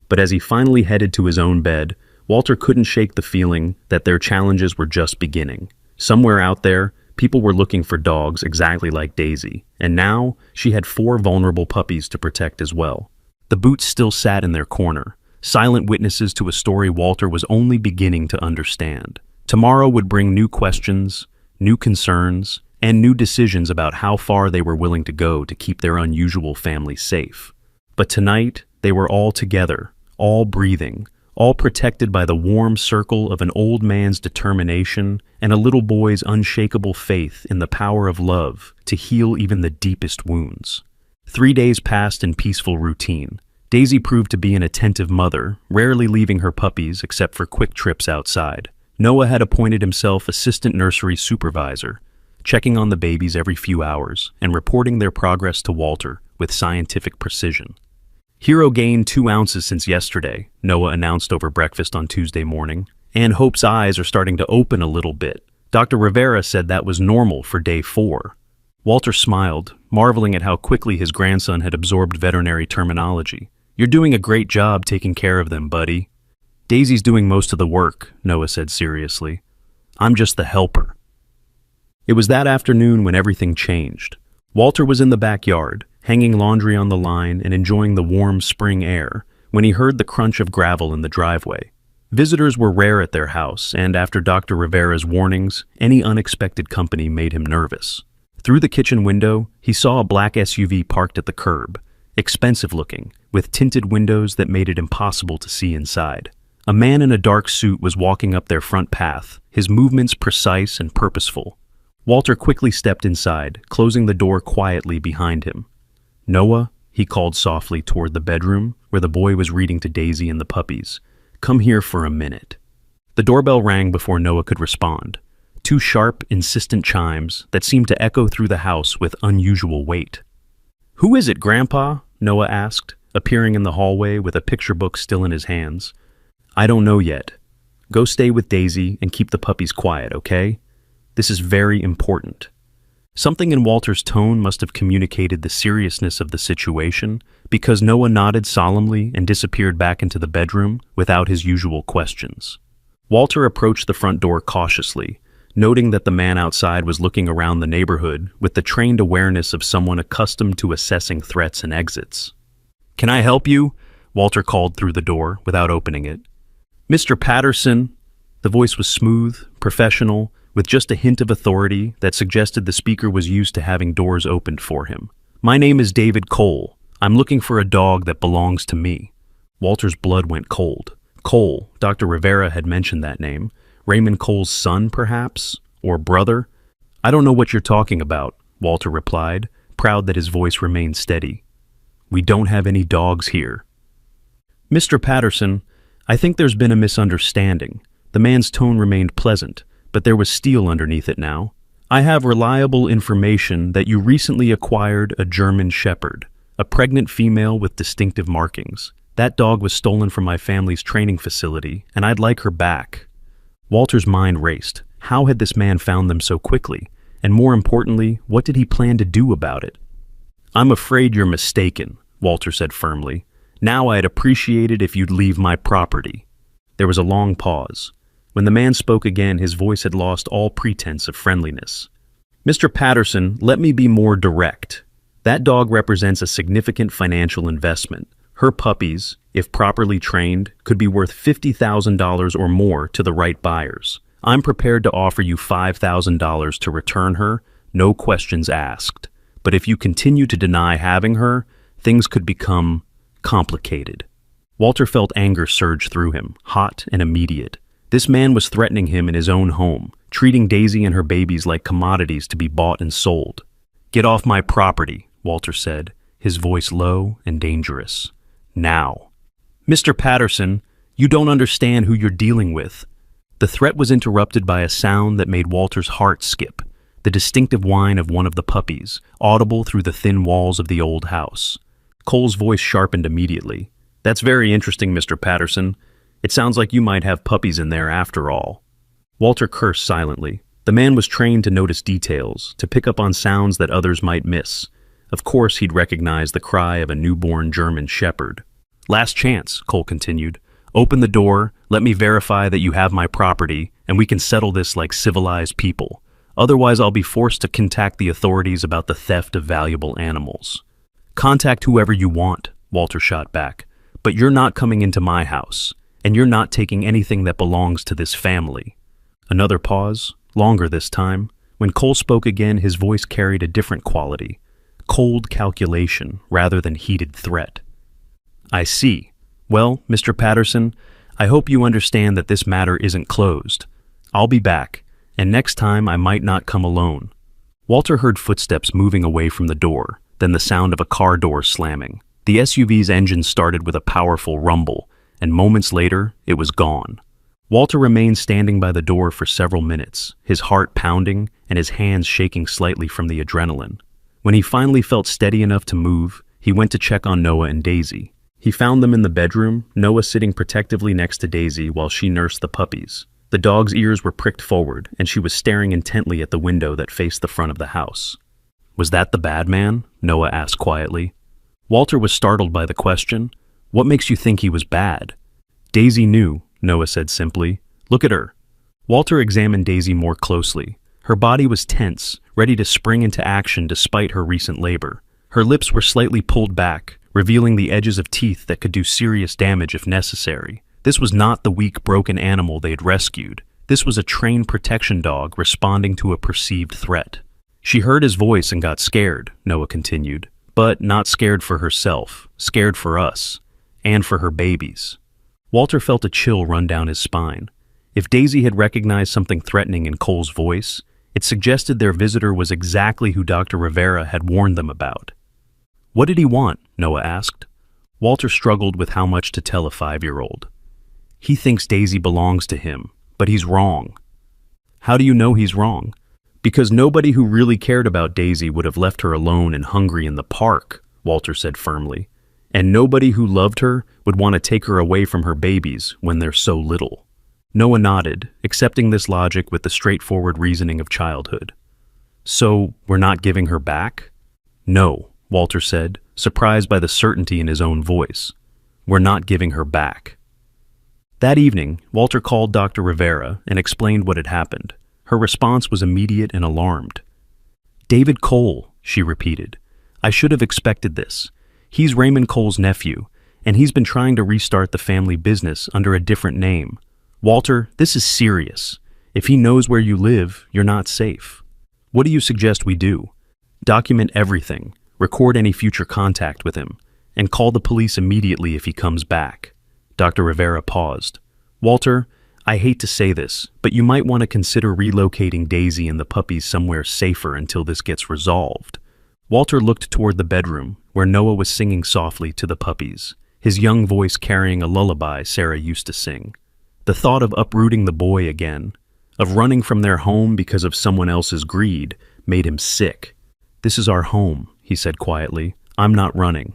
But as he finally headed to his own bed, Walter couldn't shake the feeling that their challenges were just beginning. Somewhere out there, people were looking for dogs exactly like Daisy, and now she had 4 vulnerable puppies to protect as well. The Boots still sat in their corner, silent witnesses to a story Walter was only beginning to understand. Tomorrow would bring new questions, new concerns, and new decisions about how far they were willing to go to keep their unusual family safe. But tonight, they were all together, all breathing, all protected by the warm circle of an old man's determination and a little boy's unshakable faith in the power of love to heal even the deepest wounds. 3 days passed in peaceful routine. Daisy proved to be an attentive mother, rarely leaving her puppies except for quick trips outside. Noah had appointed himself assistant nursery supervisor, checking on the babies every few hours and reporting their progress to Walter with scientific precision. Hero gained 2 ounces since yesterday, Noah announced over breakfast on Tuesday morning, and Hope's eyes are starting to open a little bit. Dr. Rivera said that was normal for day 4. Walter smiled, marveling at how quickly his grandson had absorbed veterinary terminology. You're doing a great job taking care of them, buddy. Daisy's doing most of the work, Noah said seriously. I'm just the helper. It was that afternoon when everything changed. Walter was in the backyard, hanging laundry on the line and enjoying the warm spring air, when he heard the crunch of gravel in the driveway. Visitors were rare at their house, and after Dr. Rivera's warnings, any unexpected company made him nervous. Through the kitchen window, he saw a black SUV parked at the curb, expensive looking, with tinted windows that made it impossible to see inside. A man in a dark suit was walking up their front path, his movements precise and purposeful. Walter quickly stepped inside, closing the door quietly behind him. Noah, he called softly toward the bedroom, where the boy was reading to Daisy and the puppies. Come here for a minute. The doorbell rang before Noah could respond. 2 sharp, insistent chimes that seemed to echo through the house with unusual weight. Who is it, Grandpa? Noah asked, appearing in the hallway with a picture book still in his hands. I don't know yet. Go stay with Daisy and keep the puppies quiet, okay? This is very important. Something in Walter's tone must have communicated the seriousness of the situation, because Noah nodded solemnly and disappeared back into the bedroom without his usual questions. Walter approached the front door cautiously, noting that the man outside was looking around the neighborhood with the trained awareness of someone accustomed to assessing threats and exits. Can I help you? Walter called through the door without opening it. Mr. Patterson. The voice was smooth, professional, with just a hint of authority that suggested the speaker was used to having doors opened for him. My name is David Cole. I'm looking for a dog that belongs to me. Walter's blood went cold. Cole, Dr. Rivera had mentioned that name. Raymond Cole's son, perhaps? Or brother? I don't know what you're talking about, Walter replied, proud that his voice remained steady. We don't have any dogs here. Mr. Patterson, I think there's been a misunderstanding. The man's tone remained pleasant, but there was steel underneath it now. I have reliable information that you recently acquired a German Shepherd, a pregnant female with distinctive markings. That dog was stolen from my family's training facility, and I'd like her back. Walter's mind raced. How had this man found them so quickly? And more importantly, what did he plan to do about it? I'm afraid you're mistaken, Walter said firmly. Now I'd appreciate it if you'd leave my property. There was a long pause. When the man spoke again, his voice had lost all pretense of friendliness. Mr. Patterson, let me be more direct. That dog represents a significant financial investment. Her puppies, if properly trained, could be worth $50,000 or more to the right buyers. I'm prepared to offer you $5,000 to return her, no questions asked. But if you continue to deny having her, things could become complicated. Walter felt anger surge through him, hot and immediate. This man was threatening him in his own home, treating Daisy and her babies like commodities to be bought and sold. Get off my property, Walter said, his voice low and dangerous. Now. Mr. Patterson, you don't understand who you're dealing with. The threat was interrupted by a sound that made Walter's heart skip, the distinctive whine of one of the puppies, audible through the thin walls of the old house. Cole's voice sharpened immediately. That's very interesting, Mr. Patterson. It sounds like you might have puppies in there after all." Walter cursed silently. The man was trained to notice details, to pick up on sounds that others might miss. Of course he'd recognize the cry of a newborn German shepherd. "Last chance," Cole continued. "Open the door, let me verify that you have my property, and we can settle this like civilized people. Otherwise I'll be forced to contact the authorities about the theft of valuable animals." "Contact whoever you want," Walter shot back. "But you're not coming into my house, and you're not taking anything that belongs to this family." Another pause, longer this time. When Cole spoke again, his voice carried a different quality. Cold calculation rather than heated threat. "I see. Well, Mr. Patterson, I hope you understand that this matter isn't closed. I'll be back, and next time I might not come alone." Walter heard footsteps moving away from the door, then the sound of a car door slamming. The SUV's engine started with a powerful rumble, and moments later, it was gone. Walter remained standing by the door for several minutes, his heart pounding and his hands shaking slightly from the adrenaline. When he finally felt steady enough to move, he went to check on Noah and Daisy. He found them in the bedroom, Noah sitting protectively next to Daisy while she nursed the puppies. The dog's ears were pricked forward, and she was staring intently at the window that faced the front of the house. "Was that the bad man?" Noah asked quietly. Walter was startled by the question. "What makes you think he was bad?" "Daisy knew," Noah said simply. "Look at her." Walter examined Daisy more closely. Her body was tense, ready to spring into action despite her recent labor. Her lips were slightly pulled back, revealing the edges of teeth that could do serious damage if necessary. This was not the weak, broken animal they'd rescued. This was a trained protection dog responding to a perceived threat. "She heard his voice and got scared," Noah continued. "But not scared for herself, scared for us, and for her babies." Walter felt a chill run down his spine. If Daisy had recognized something threatening in Cole's voice, it suggested their visitor was exactly who Dr. Rivera had warned them about. "What did he want?" Noah asked. Walter struggled with how much to tell a 5-year-old. "He thinks Daisy belongs to him, but he's wrong." "How do you know he's wrong?" "Because nobody who really cared about Daisy would have left her alone and hungry in the park," Walter said firmly. "And nobody who loved her would want to take her away from her babies when they're so little." Noah nodded, accepting this logic with the straightforward reasoning of childhood. "So, we're not giving her back?" "No," Walter said, surprised by the certainty in his own voice. "We're not giving her back." That evening, Walter called Dr. Rivera and explained what had happened. Her response was immediate and alarmed. "David Cole," she repeated. "I should have expected this. He's Raymond Cole's nephew, and he's been trying to restart the family business under a different name. Walter, this is serious. If he knows where you live, you're not safe. What do you suggest we do? Document everything, record any future contact with him, and call the police immediately if he comes back." Dr. Rivera paused. "Walter, I hate to say this, but you might want to consider relocating Daisy and the puppies somewhere safer until this gets resolved." Walter looked toward the bedroom, where Noah was singing softly to the puppies, his young voice carrying a lullaby Sarah used to sing. The thought of uprooting the boy again, of running from their home because of someone else's greed, made him sick. "This is our home," he said quietly. "I'm not running."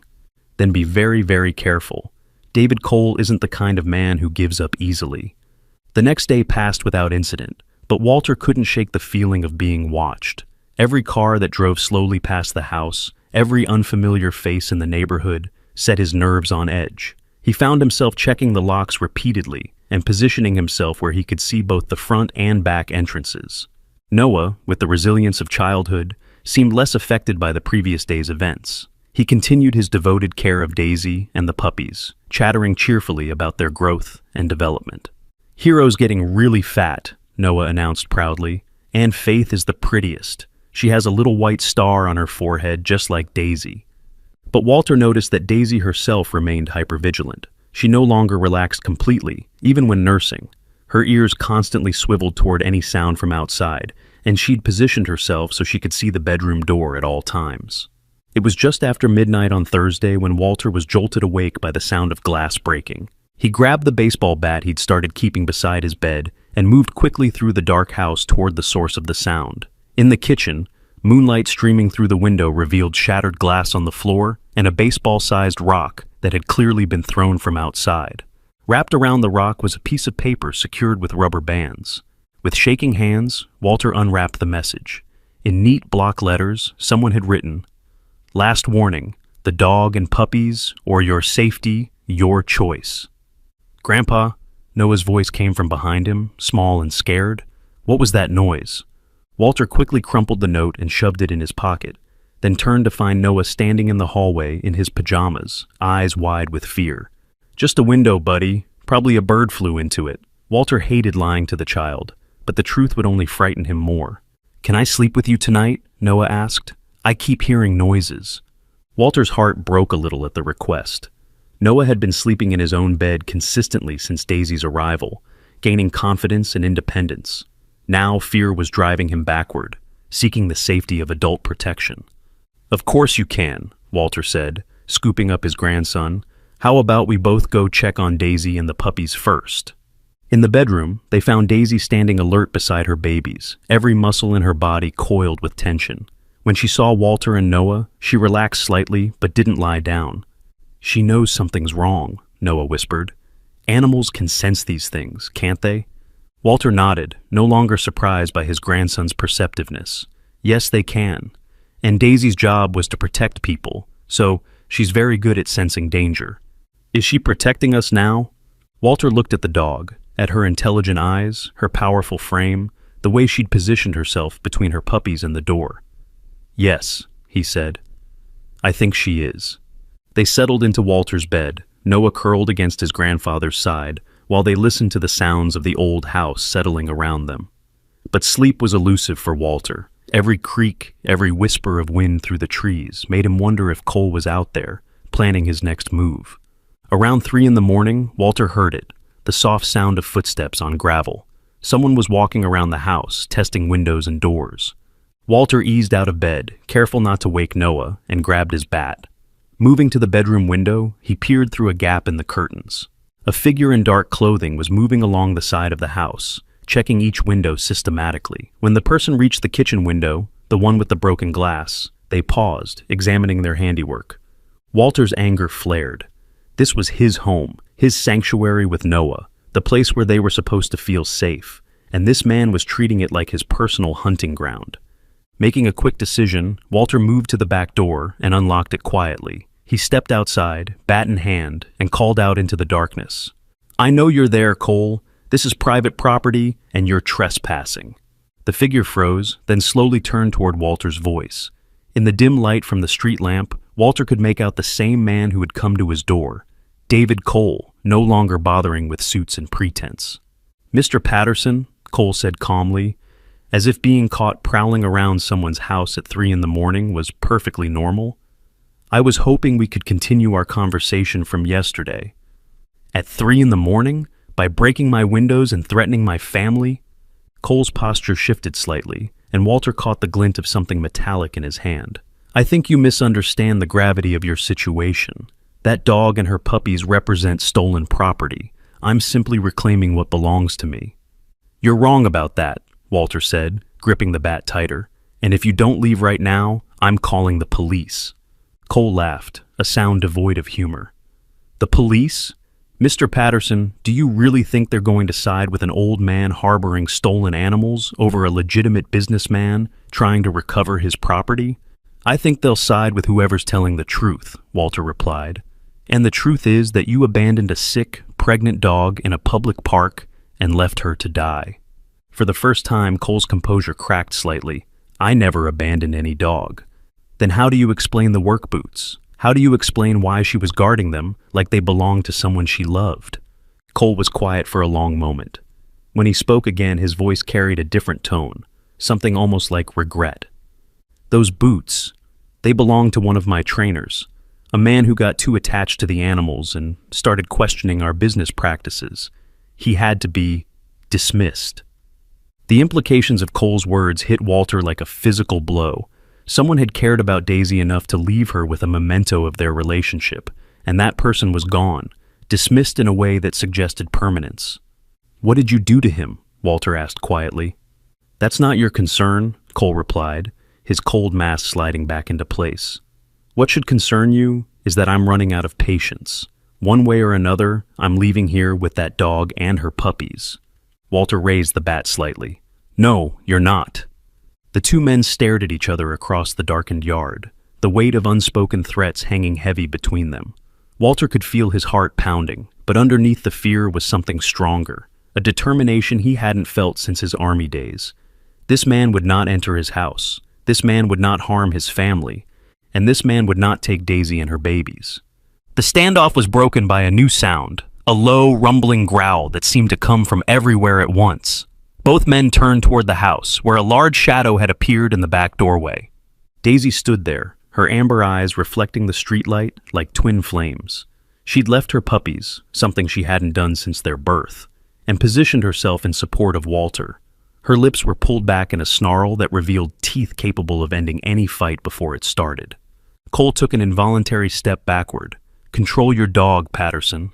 "Then be very, very careful. David Cole isn't the kind of man who gives up easily." The next day passed without incident, but Walter couldn't shake the feeling of being watched. Every car that drove slowly past the house, every unfamiliar face in the neighborhood, set his nerves on edge. He found himself checking the locks repeatedly and positioning himself where he could see both the front and back entrances. Noah, with the resilience of childhood, seemed less affected by the previous day's events. He continued his devoted care of Daisy and the puppies, chattering cheerfully about their growth and development. "Hero's getting really fat," Noah announced proudly, "and Faith is the prettiest. She has a little white star on her forehead just like Daisy." But Walter noticed that Daisy herself remained hypervigilant. She no longer relaxed completely, even when nursing. Her ears constantly swiveled toward any sound from outside, and she'd positioned herself so she could see the bedroom door at all times. It was just after midnight on Thursday when Walter was jolted awake by the sound of glass breaking. He grabbed the baseball bat he'd started keeping beside his bed and moved quickly through the dark house toward the source of the sound. In the kitchen, moonlight streaming through the window revealed shattered glass on the floor and a baseball-sized rock that had clearly been thrown from outside. Wrapped around the rock was a piece of paper secured with rubber bands. With shaking hands, Walter unwrapped the message. In neat block letters, someone had written, "Last warning, the dog and puppies, or your safety, your choice." "Grandpa," Noah's voice came from behind him, small and scared. "What was that noise?" Walter quickly crumpled the note and shoved it in his pocket, then turned to find Noah standing in the hallway in his pajamas, eyes wide with fear. "Just a window, buddy. Probably a bird flew into it." Walter hated lying to the child, but the truth would only frighten him more. "Can I sleep with you tonight?" Noah asked. "I keep hearing noises." Walter's heart broke a little at the request. Noah had been sleeping in his own bed consistently since Daisy's arrival, gaining confidence and independence. Now fear was driving him backward, seeking the safety of adult protection. "Of course you can," Walter said, scooping up his grandson. "How about we both go check on Daisy and the puppies first?" In the bedroom, they found Daisy standing alert beside her babies, every muscle in her body coiled with tension. When she saw Walter and Noah, she relaxed slightly but didn't lie down. "She knows something's wrong," Noah whispered. "Animals can sense these things, can't they?" Walter nodded, no longer surprised by his grandson's perceptiveness. "Yes, they can. And Daisy's job was to protect people, so she's very good at sensing danger." "Is she protecting us now?" Walter looked at the dog, at her intelligent eyes, her powerful frame, the way she'd positioned herself between her puppies and the door. "Yes," he said. "I think she is." They settled into Walter's bed, Noah curled against his grandfather's side, while they listened to the sounds of the old house settling around them. But sleep was elusive for Walter. Every creak, every whisper of wind through the trees made him wonder if Cole was out there, planning his next move. Around 3 in the morning, Walter heard it, the soft sound of footsteps on gravel. Someone was walking around the house, testing windows and doors. Walter eased out of bed, careful not to wake Noah, and grabbed his bat. Moving to the bedroom window, he peered through a gap in the curtains. A figure in dark clothing was moving along the side of the house, checking each window systematically. When the person reached the kitchen window, the one with the broken glass, they paused, examining their handiwork. Walter's anger flared. This was his home, his sanctuary with Noah, the place where they were supposed to feel safe, and this man was treating it like his personal hunting ground. Making a quick decision, Walter moved to the back door and unlocked it quietly. He stepped outside, bat in hand, and called out into the darkness. "I know you're there, Cole. This is private property, and you're trespassing." The figure froze, then slowly turned toward Walter's voice. In the dim light from the street lamp, Walter could make out the same man who had come to his door. David Cole, no longer bothering with suits and pretense. "Mr. Patterson," Cole said calmly, as if being caught prowling around someone's house at 3 in the morning was perfectly normal. "I was hoping we could continue our conversation from yesterday." "At 3 in the morning? By breaking my windows and threatening my family?" Cole's posture shifted slightly, and Walter caught the glint of something metallic in his hand. "I think you misunderstand the gravity of your situation. That dog and her puppies represent stolen property. I'm simply reclaiming what belongs to me." "You're wrong about that," Walter said, gripping the bat tighter. "And if you don't leave right now, I'm calling the police." Cole laughed, a sound devoid of humor. "The police? Mr. Patterson, do you really think they're going to side with an old man harboring stolen animals over a legitimate businessman trying to recover his property?" "I think they'll side with whoever's telling the truth," Walter replied. "And the truth is that you abandoned a sick, pregnant dog in a public park and left her to die." For the first time, Cole's composure cracked slightly. "I never abandoned any dog." "Then how do you explain the work boots? How do you explain why she was guarding them like they belonged to someone she loved?" Cole was quiet for a long moment. When he spoke again, his voice carried a different tone, something almost like regret. "Those boots, they belonged to one of my trainers, a man who got too attached to the animals and started questioning our business practices. He had to be dismissed." The implications of Cole's words hit Walter like a physical blow. Someone had cared about Daisy enough to leave her with a memento of their relationship, and that person was gone, dismissed in a way that suggested permanence. "What did you do to him?" Walter asked quietly. "That's not your concern," Cole replied, his cold mask sliding back into place. "What should concern you is that I'm running out of patience." One way or another, I'm leaving here with that dog and her puppies." Walter raised the bat slightly. "No, you're not." The two men stared at each other across the darkened yard, the weight of unspoken threats hanging heavy between them. Walter could feel his heart pounding, but underneath the fear was something stronger, a determination he hadn't felt since his army days. This man would not enter his house. This man would not harm his family. And this man would not take Daisy and her babies. The standoff was broken by a new sound, a low, rumbling growl that seemed to come from everywhere at once. Both men turned toward the house, where a large shadow had appeared in the back doorway. Daisy stood there, her amber eyes reflecting the streetlight like twin flames. She'd left her puppies, something she hadn't done since their birth, and positioned herself in support of Walter. Her lips were pulled back in a snarl that revealed teeth capable of ending any fight before it started. Cole took an involuntary step backward. "Control your dog, Patterson."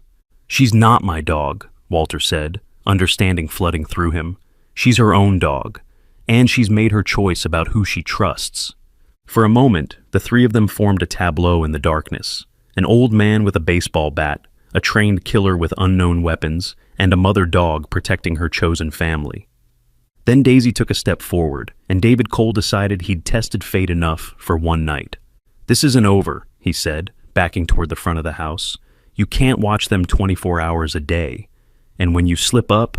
"She's not my dog," Walter said, understanding flooding through him. "She's her own dog, and she's made her choice about who she trusts." For a moment, the three of them formed a tableau in the darkness. An old man with a baseball bat, a trained killer with unknown weapons, and a mother dog protecting her chosen family. Then Daisy took a step forward, and David Cole decided he'd tested fate enough for one night. "This isn't over," he said, backing toward the front of the house. "You can't watch them 24 hours a day. And when you slip up,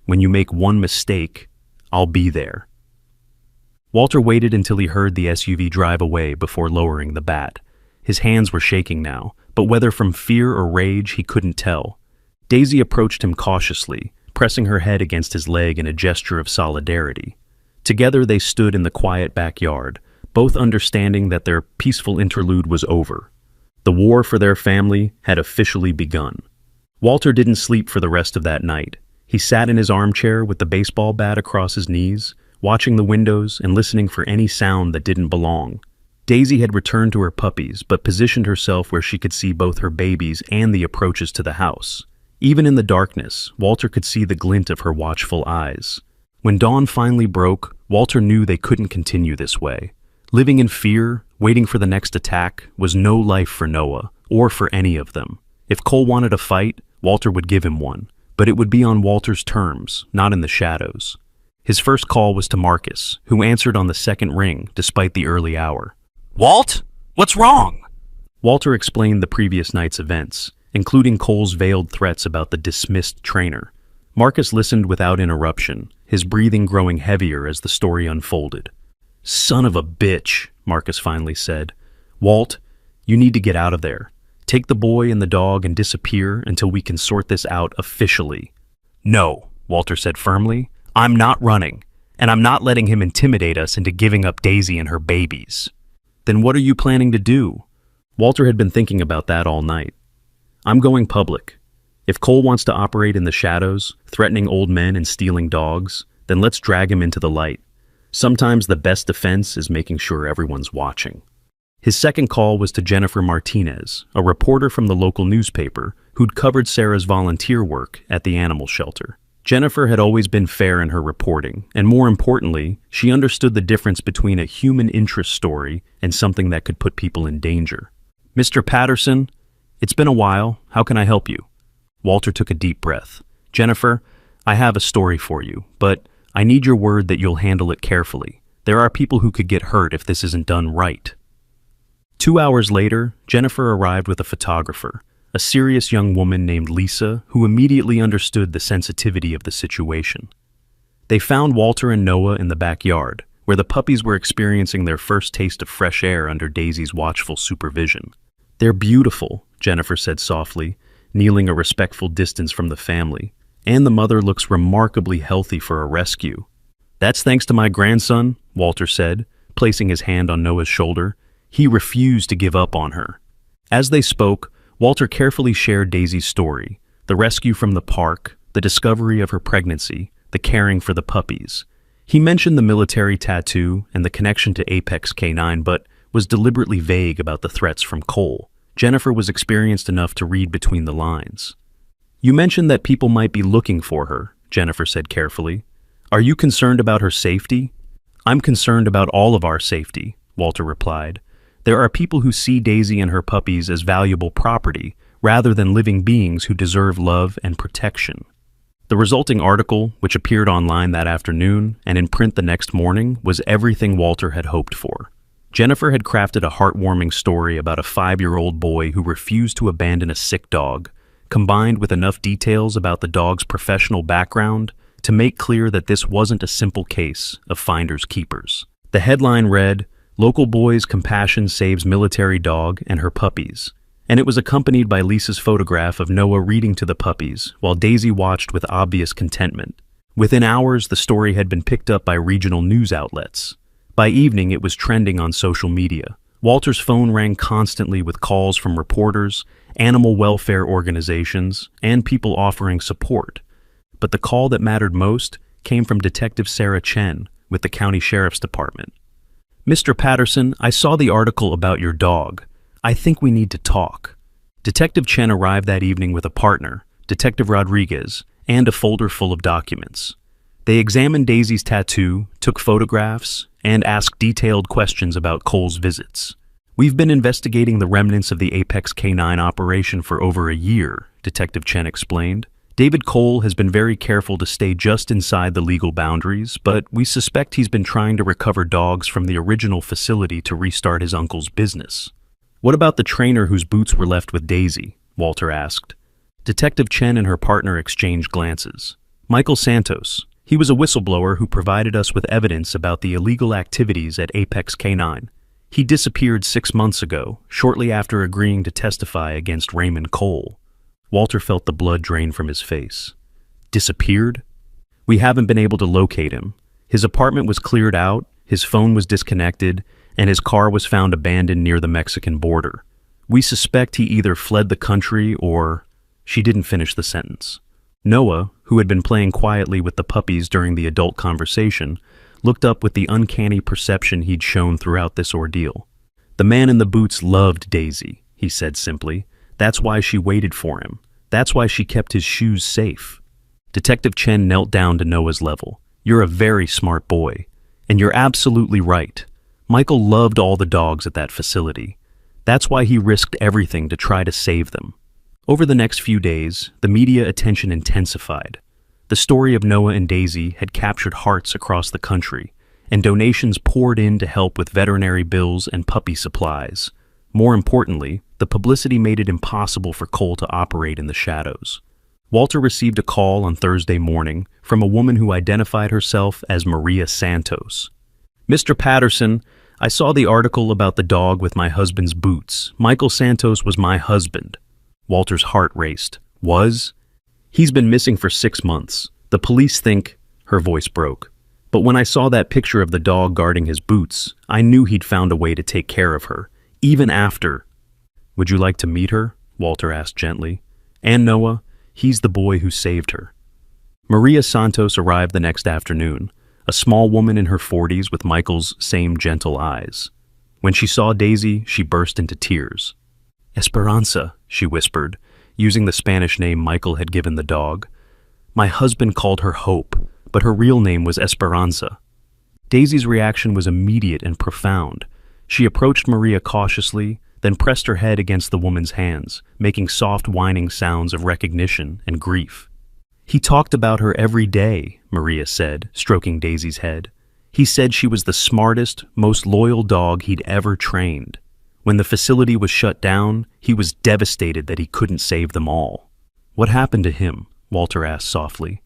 when you make one mistake, I'll be there." Walter waited until he heard the SUV drive away before lowering the bat. His hands were shaking now, but whether from fear or rage, he couldn't tell. Daisy approached him cautiously, pressing her head against his leg in a gesture of solidarity. Together they stood in the quiet backyard, both understanding that their peaceful interlude was over. The war for their family had officially begun. Walter didn't sleep for the rest of that night. He sat in his armchair with the baseball bat across his knees, watching the windows and listening for any sound that didn't belong. Daisy had returned to her puppies, but positioned herself where she could see both her babies and the approaches to the house. Even in the darkness, Walter could see the glint of her watchful eyes. When dawn finally broke, Walter knew they couldn't continue this way. Living in fear, waiting for the next attack, was no life for Noah, or for any of them. If Cole wanted a fight, Walter would give him one, but it would be on Walter's terms, not in the shadows. His first call was to Marcus, who answered on the second ring despite the early hour. "Walt? What's wrong?" Walter explained the previous night's events, including Cole's veiled threats about the dismissed trainer. Marcus listened without interruption, his breathing growing heavier as the story unfolded. "Son of a bitch," Marcus finally said. "Walt, you need to get out of there. Take the boy and the dog and disappear until we can sort this out officially." "No," Walter said firmly. "I'm not running, and I'm not letting him intimidate us into giving up Daisy and her babies." "Then what are you planning to do?" Walter had been thinking about that all night. "I'm going public. If Cole wants to operate in the shadows, threatening old men and stealing dogs, then let's drag him into the light. Sometimes the best defense is making sure everyone's watching." His second call was to Jennifer Martinez, a reporter from the local newspaper who'd covered Sarah's volunteer work at the animal shelter. Jennifer had always been fair in her reporting, and more importantly, she understood the difference between a human interest story and something that could put people in danger. "Mr. Patterson, it's been a while. How can I help you?" Walter took a deep breath. "Jennifer, I have a story for you, but I need your word that you'll handle it carefully. There are people who could get hurt if this isn't done right." 2 hours later, Jennifer arrived with a photographer, a serious young woman named Lisa who immediately understood the sensitivity of the situation. They found Walter and Noah in the backyard, where the puppies were experiencing their first taste of fresh air under Daisy's watchful supervision. "They're beautiful," Jennifer said softly, kneeling a respectful distance from the family. "And the mother looks remarkably healthy for a rescue." "That's thanks to my grandson," Walter said, placing his hand on Noah's shoulder. "He refused to give up on her." As they spoke, Walter carefully shared Daisy's story, the rescue from the park, the discovery of her pregnancy, the caring for the puppies. He mentioned the military tattoo and the connection to Apex K9, but was deliberately vague about the threats from Cole. Jennifer was experienced enough to read between the lines. "You mentioned that people might be looking for her," Jennifer said carefully. "Are you concerned about her safety?" "I'm concerned about all of our safety," Walter replied. "There are people who see Daisy and her puppies as valuable property, rather than living beings who deserve love and protection. The resulting article, which appeared online that afternoon and in print the next morning, was everything Walter had hoped for. Jennifer had crafted a heartwarming story about a 5-year-old boy who refused to abandon a sick dog, combined with enough details about the dog's professional background to make clear that this wasn't a simple case of finders keepers. The headline read, "Local Boy's Compassion Saves Military Dog and Her Puppies," and it was accompanied by Lisa's photograph of Noah reading to the puppies while Daisy watched with obvious contentment. Within hours, the story had been picked up by regional news outlets. By evening, it was trending on social media. Walter's phone rang constantly with calls from reporters, animal welfare organizations, and people offering support. But the call that mattered most came from Detective Sarah Chen with the County Sheriff's Department. "Mr. Patterson, I saw the article about your dog. I think we need to talk." Detective Chen arrived that evening with a partner, Detective Rodriguez, and a folder full of documents. They examined Daisy's tattoo, took photographs, and asked detailed questions about Cole's visits. "We've been investigating the remnants of the Apex K9 operation for over a year," Detective Chen explained. "David Cole has been very careful to stay just inside the legal boundaries, but we suspect he's been trying to recover dogs from the original facility to restart his uncle's business." "What about the trainer whose boots were left with Daisy?" Walter asked. Detective Chen and her partner exchanged glances. "Michael Santos. He was a whistleblower who provided us with evidence about the illegal activities at Apex K9. He disappeared 6 months ago, shortly after agreeing to testify against Raymond Cole." Walter felt the blood drain from his face. "Disappeared?" "We haven't been able to locate him. His apartment was cleared out, his phone was disconnected, and his car was found abandoned near the Mexican border. We suspect he either fled the country or—" She didn't finish the sentence. Noah, who had been playing quietly with the puppies during the adult conversation, looked up with the uncanny perception he'd shown throughout this ordeal. "The man in the boots loved Daisy," he said simply. "That's why she waited for him. That's why she kept his shoes safe." Detective Chen knelt down to Noah's level. "You're a very smart boy. And you're absolutely right. Michael loved all the dogs at that facility. That's why he risked everything to try to save them." Over the next few days, the media attention intensified. The story of Noah and Daisy had captured hearts across the country, and donations poured in to help with veterinary bills and puppy supplies. More importantly, the publicity made it impossible for Cole to operate in the shadows. Walter received a call on Thursday morning from a woman who identified herself as Maria Santos. "Mr. Patterson, I saw the article about the dog with my husband's boots. Michael Santos was my husband." Walter's heart raced. "Was?" "He's been missing for 6 months. The police think—" Her voice broke. "But when I saw that picture of the dog guarding his boots, I knew he'd found a way to take care of her, even after—" "Would you like to meet her?" Walter asked gently. "And Noah, he's the boy who saved her." Maria Santos arrived the next afternoon, a small woman in her 40s with Michael's same gentle eyes. When she saw Daisy, she burst into tears. "Esperanza," she whispered, using the Spanish name Michael had given the dog. "My husband called her Hope, but her real name was Esperanza." Daisy's reaction was immediate and profound. She approached Maria cautiously, then pressed her head against the woman's hands, making soft whining sounds of recognition and grief. "He talked about her every day," Maria said, stroking Daisy's head. "He said she was the smartest, most loyal dog he'd ever trained. When the facility was shut down, he was devastated that he couldn't save them all." "What happened to him?" Walter asked softly.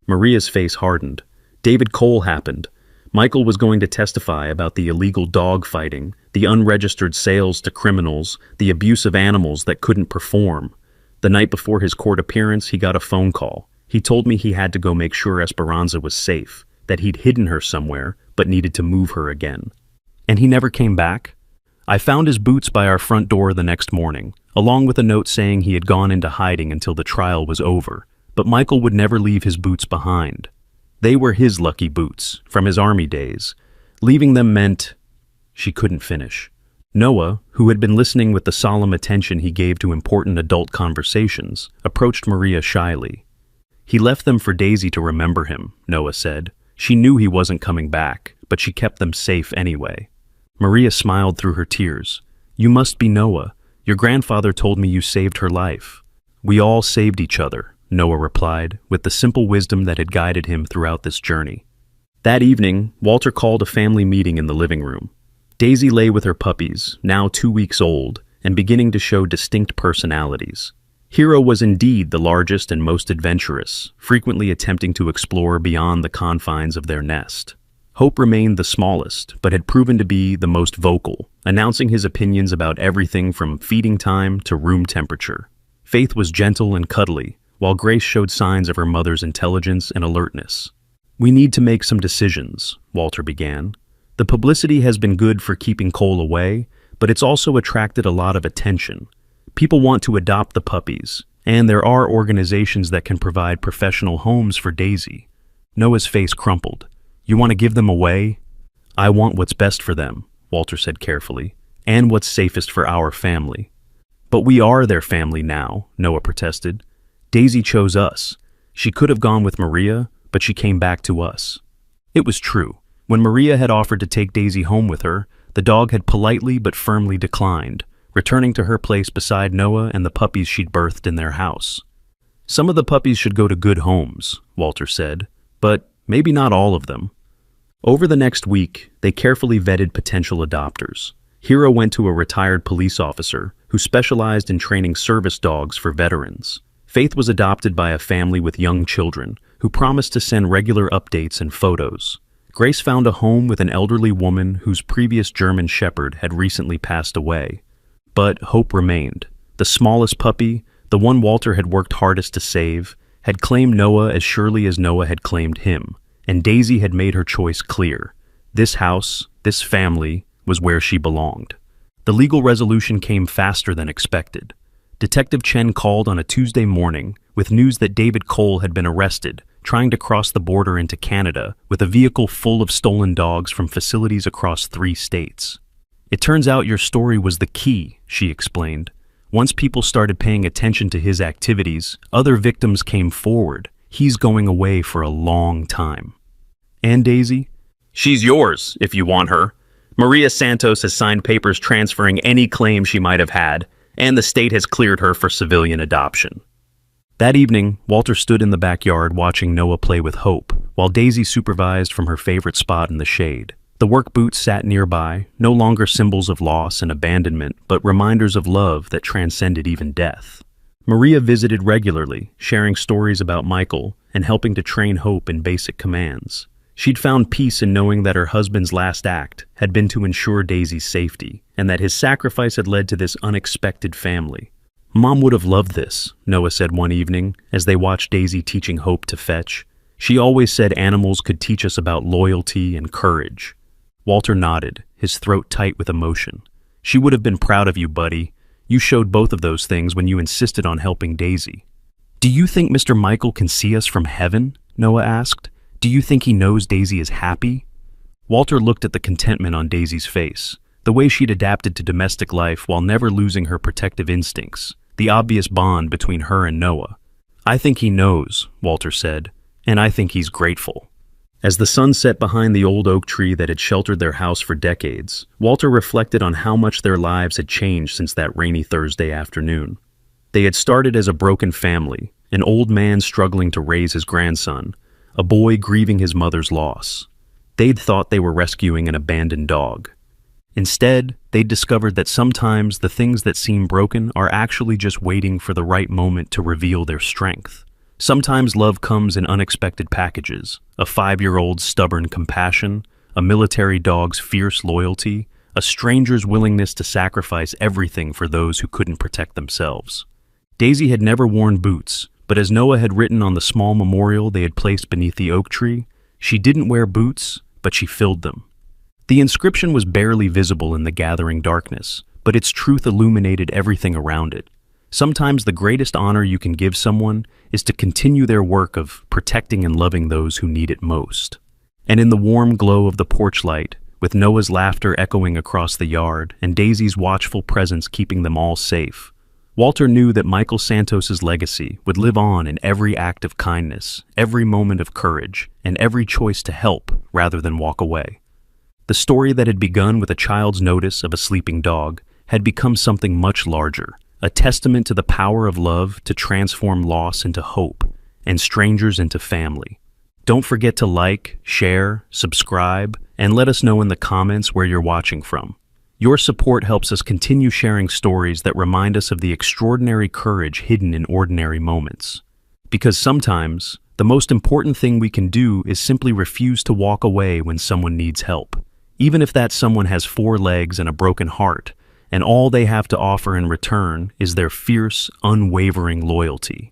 Maria's face hardened. "David Cole happened. Michael was going to testify about the illegal dog fighting, the unregistered sales to criminals, the abuse of animals that couldn't perform. The night before his court appearance, he got a phone call. He told me he had to go make sure Esperanza was safe, that he'd hidden her somewhere, but needed to move her again." "And he never came back?" "I found his boots by our front door the next morning, along with a note saying he had gone into hiding until the trial was over, but Michael would never leave his boots behind. They were his lucky boots, from his army days. Leaving them meant—" She couldn't finish. Noah, who had been listening with the solemn attention he gave to important adult conversations, approached Maria shyly. "He left them for Daisy to remember him," Noah said. "She knew he wasn't coming back, but she kept them safe anyway." Maria smiled through her tears. "You must be Noah. Your grandfather told me you saved her life. We all saved each other, Noah replied, with the simple wisdom that had guided him throughout this journey. That evening, Walter called a family meeting in the living room. Daisy lay with her puppies, now 2 weeks old, and beginning to show distinct personalities. Hero was indeed the largest and most adventurous, frequently attempting to explore beyond the confines of their nest. Hope remained the smallest, but had proven to be the most vocal, announcing his opinions about everything from feeding time to room temperature. Faith was gentle and cuddly, while Grace showed signs of her mother's intelligence and alertness. We need to make some decisions, Walter began. The publicity has been good for keeping Cole away, but it's also attracted a lot of attention. People want to adopt the puppies, and there are organizations that can provide professional homes for Daisy. Noah's face crumpled. You want to give them away? I want what's best for them, Walter said carefully, and what's safest for our family. But we are their family now, Noah protested. Daisy chose us. She could have gone with Maria, but she came back to us. It was true. When Maria had offered to take Daisy home with her, the dog had politely but firmly declined, returning to her place beside Noah and the puppies she'd birthed in their house. Some of the puppies should go to good homes, Walter said, but maybe not all of them. Over the next week, they carefully vetted potential adopters. Hero went to a retired police officer who specialized in training service dogs for veterans. Faith was adopted by a family with young children who promised to send regular updates and photos. Grace found a home with an elderly woman whose previous German Shepherd had recently passed away. But hope remained. The smallest puppy, the one Walter had worked hardest to save, had claimed Noah as surely as Noah had claimed him, and Daisy had made her choice clear. This house, this family, was where she belonged. The legal resolution came faster than expected. Detective Chen called on a Tuesday morning with news that David Cole had been arrested, trying to cross the border into Canada with a vehicle full of stolen dogs from facilities across 3 states. It turns out your story was the key, she explained. Once people started paying attention to his activities, other victims came forward. He's going away for a long time. And Daisy? She's yours, if you want her. Maria Santos has signed papers transferring any claim she might have had, and the state has cleared her for civilian adoption. That evening, Walter stood in the backyard watching Noah play with Hope, while Daisy supervised from her favorite spot in the shade. The work boots sat nearby, no longer symbols of loss and abandonment, but reminders of love that transcended even death. Maria visited regularly, sharing stories about Michael and helping to train Hope in basic commands. She'd found peace in knowing that her husband's last act had been to ensure Daisy's safety, and that his sacrifice had led to this unexpected family. Mom would have loved this, Noah said one evening, as they watched Daisy teaching Hope to fetch. She always said animals could teach us about loyalty and courage. Walter nodded, his throat tight with emotion. She would have been proud of you, buddy. You showed both of those things when you insisted on helping Daisy. Do you think Mr. Michael can see us from heaven? Noah asked. Do you think he knows Daisy is happy? Walter looked at the contentment on Daisy's face, the way she'd adapted to domestic life while never losing her protective instincts, the obvious bond between her and Noah. I think he knows, Walter said, and I think he's grateful. As the sun set behind the old oak tree that had sheltered their house for decades, Walter reflected on how much their lives had changed since that rainy Thursday afternoon. They had started as a broken family, an old man struggling to raise his grandson, a boy grieving his mother's loss. They'd thought they were rescuing an abandoned dog. Instead, they'd discovered that sometimes the things that seem broken are actually just waiting for the right moment to reveal their strength. Sometimes love comes in unexpected packages, a 5-year-old's stubborn compassion, a military dog's fierce loyalty, a stranger's willingness to sacrifice everything for those who couldn't protect themselves. Daisy had never worn boots, but as Noah had written on the small memorial they had placed beneath the oak tree, she didn't wear boots, but she filled them. The inscription was barely visible in the gathering darkness, but its truth illuminated everything around it. Sometimes the greatest honor you can give someone is to continue their work of protecting and loving those who need it most. And in the warm glow of the porch light, with Noah's laughter echoing across the yard and Daisy's watchful presence keeping them all safe, Walter knew that Michael Santos's legacy would live on in every act of kindness, every moment of courage, and every choice to help rather than walk away. The story that had begun with a child's notice of a sleeping dog had become something much larger, a testament to the power of love to transform loss into hope and strangers into family. Don't forget to like, share, subscribe, and let us know in the comments where you're watching from. Your support helps us continue sharing stories that remind us of the extraordinary courage hidden in ordinary moments. Because sometimes, the most important thing we can do is simply refuse to walk away when someone needs help, even if that someone has 4 legs and a broken heart, and all they have to offer in return is their fierce, unwavering loyalty.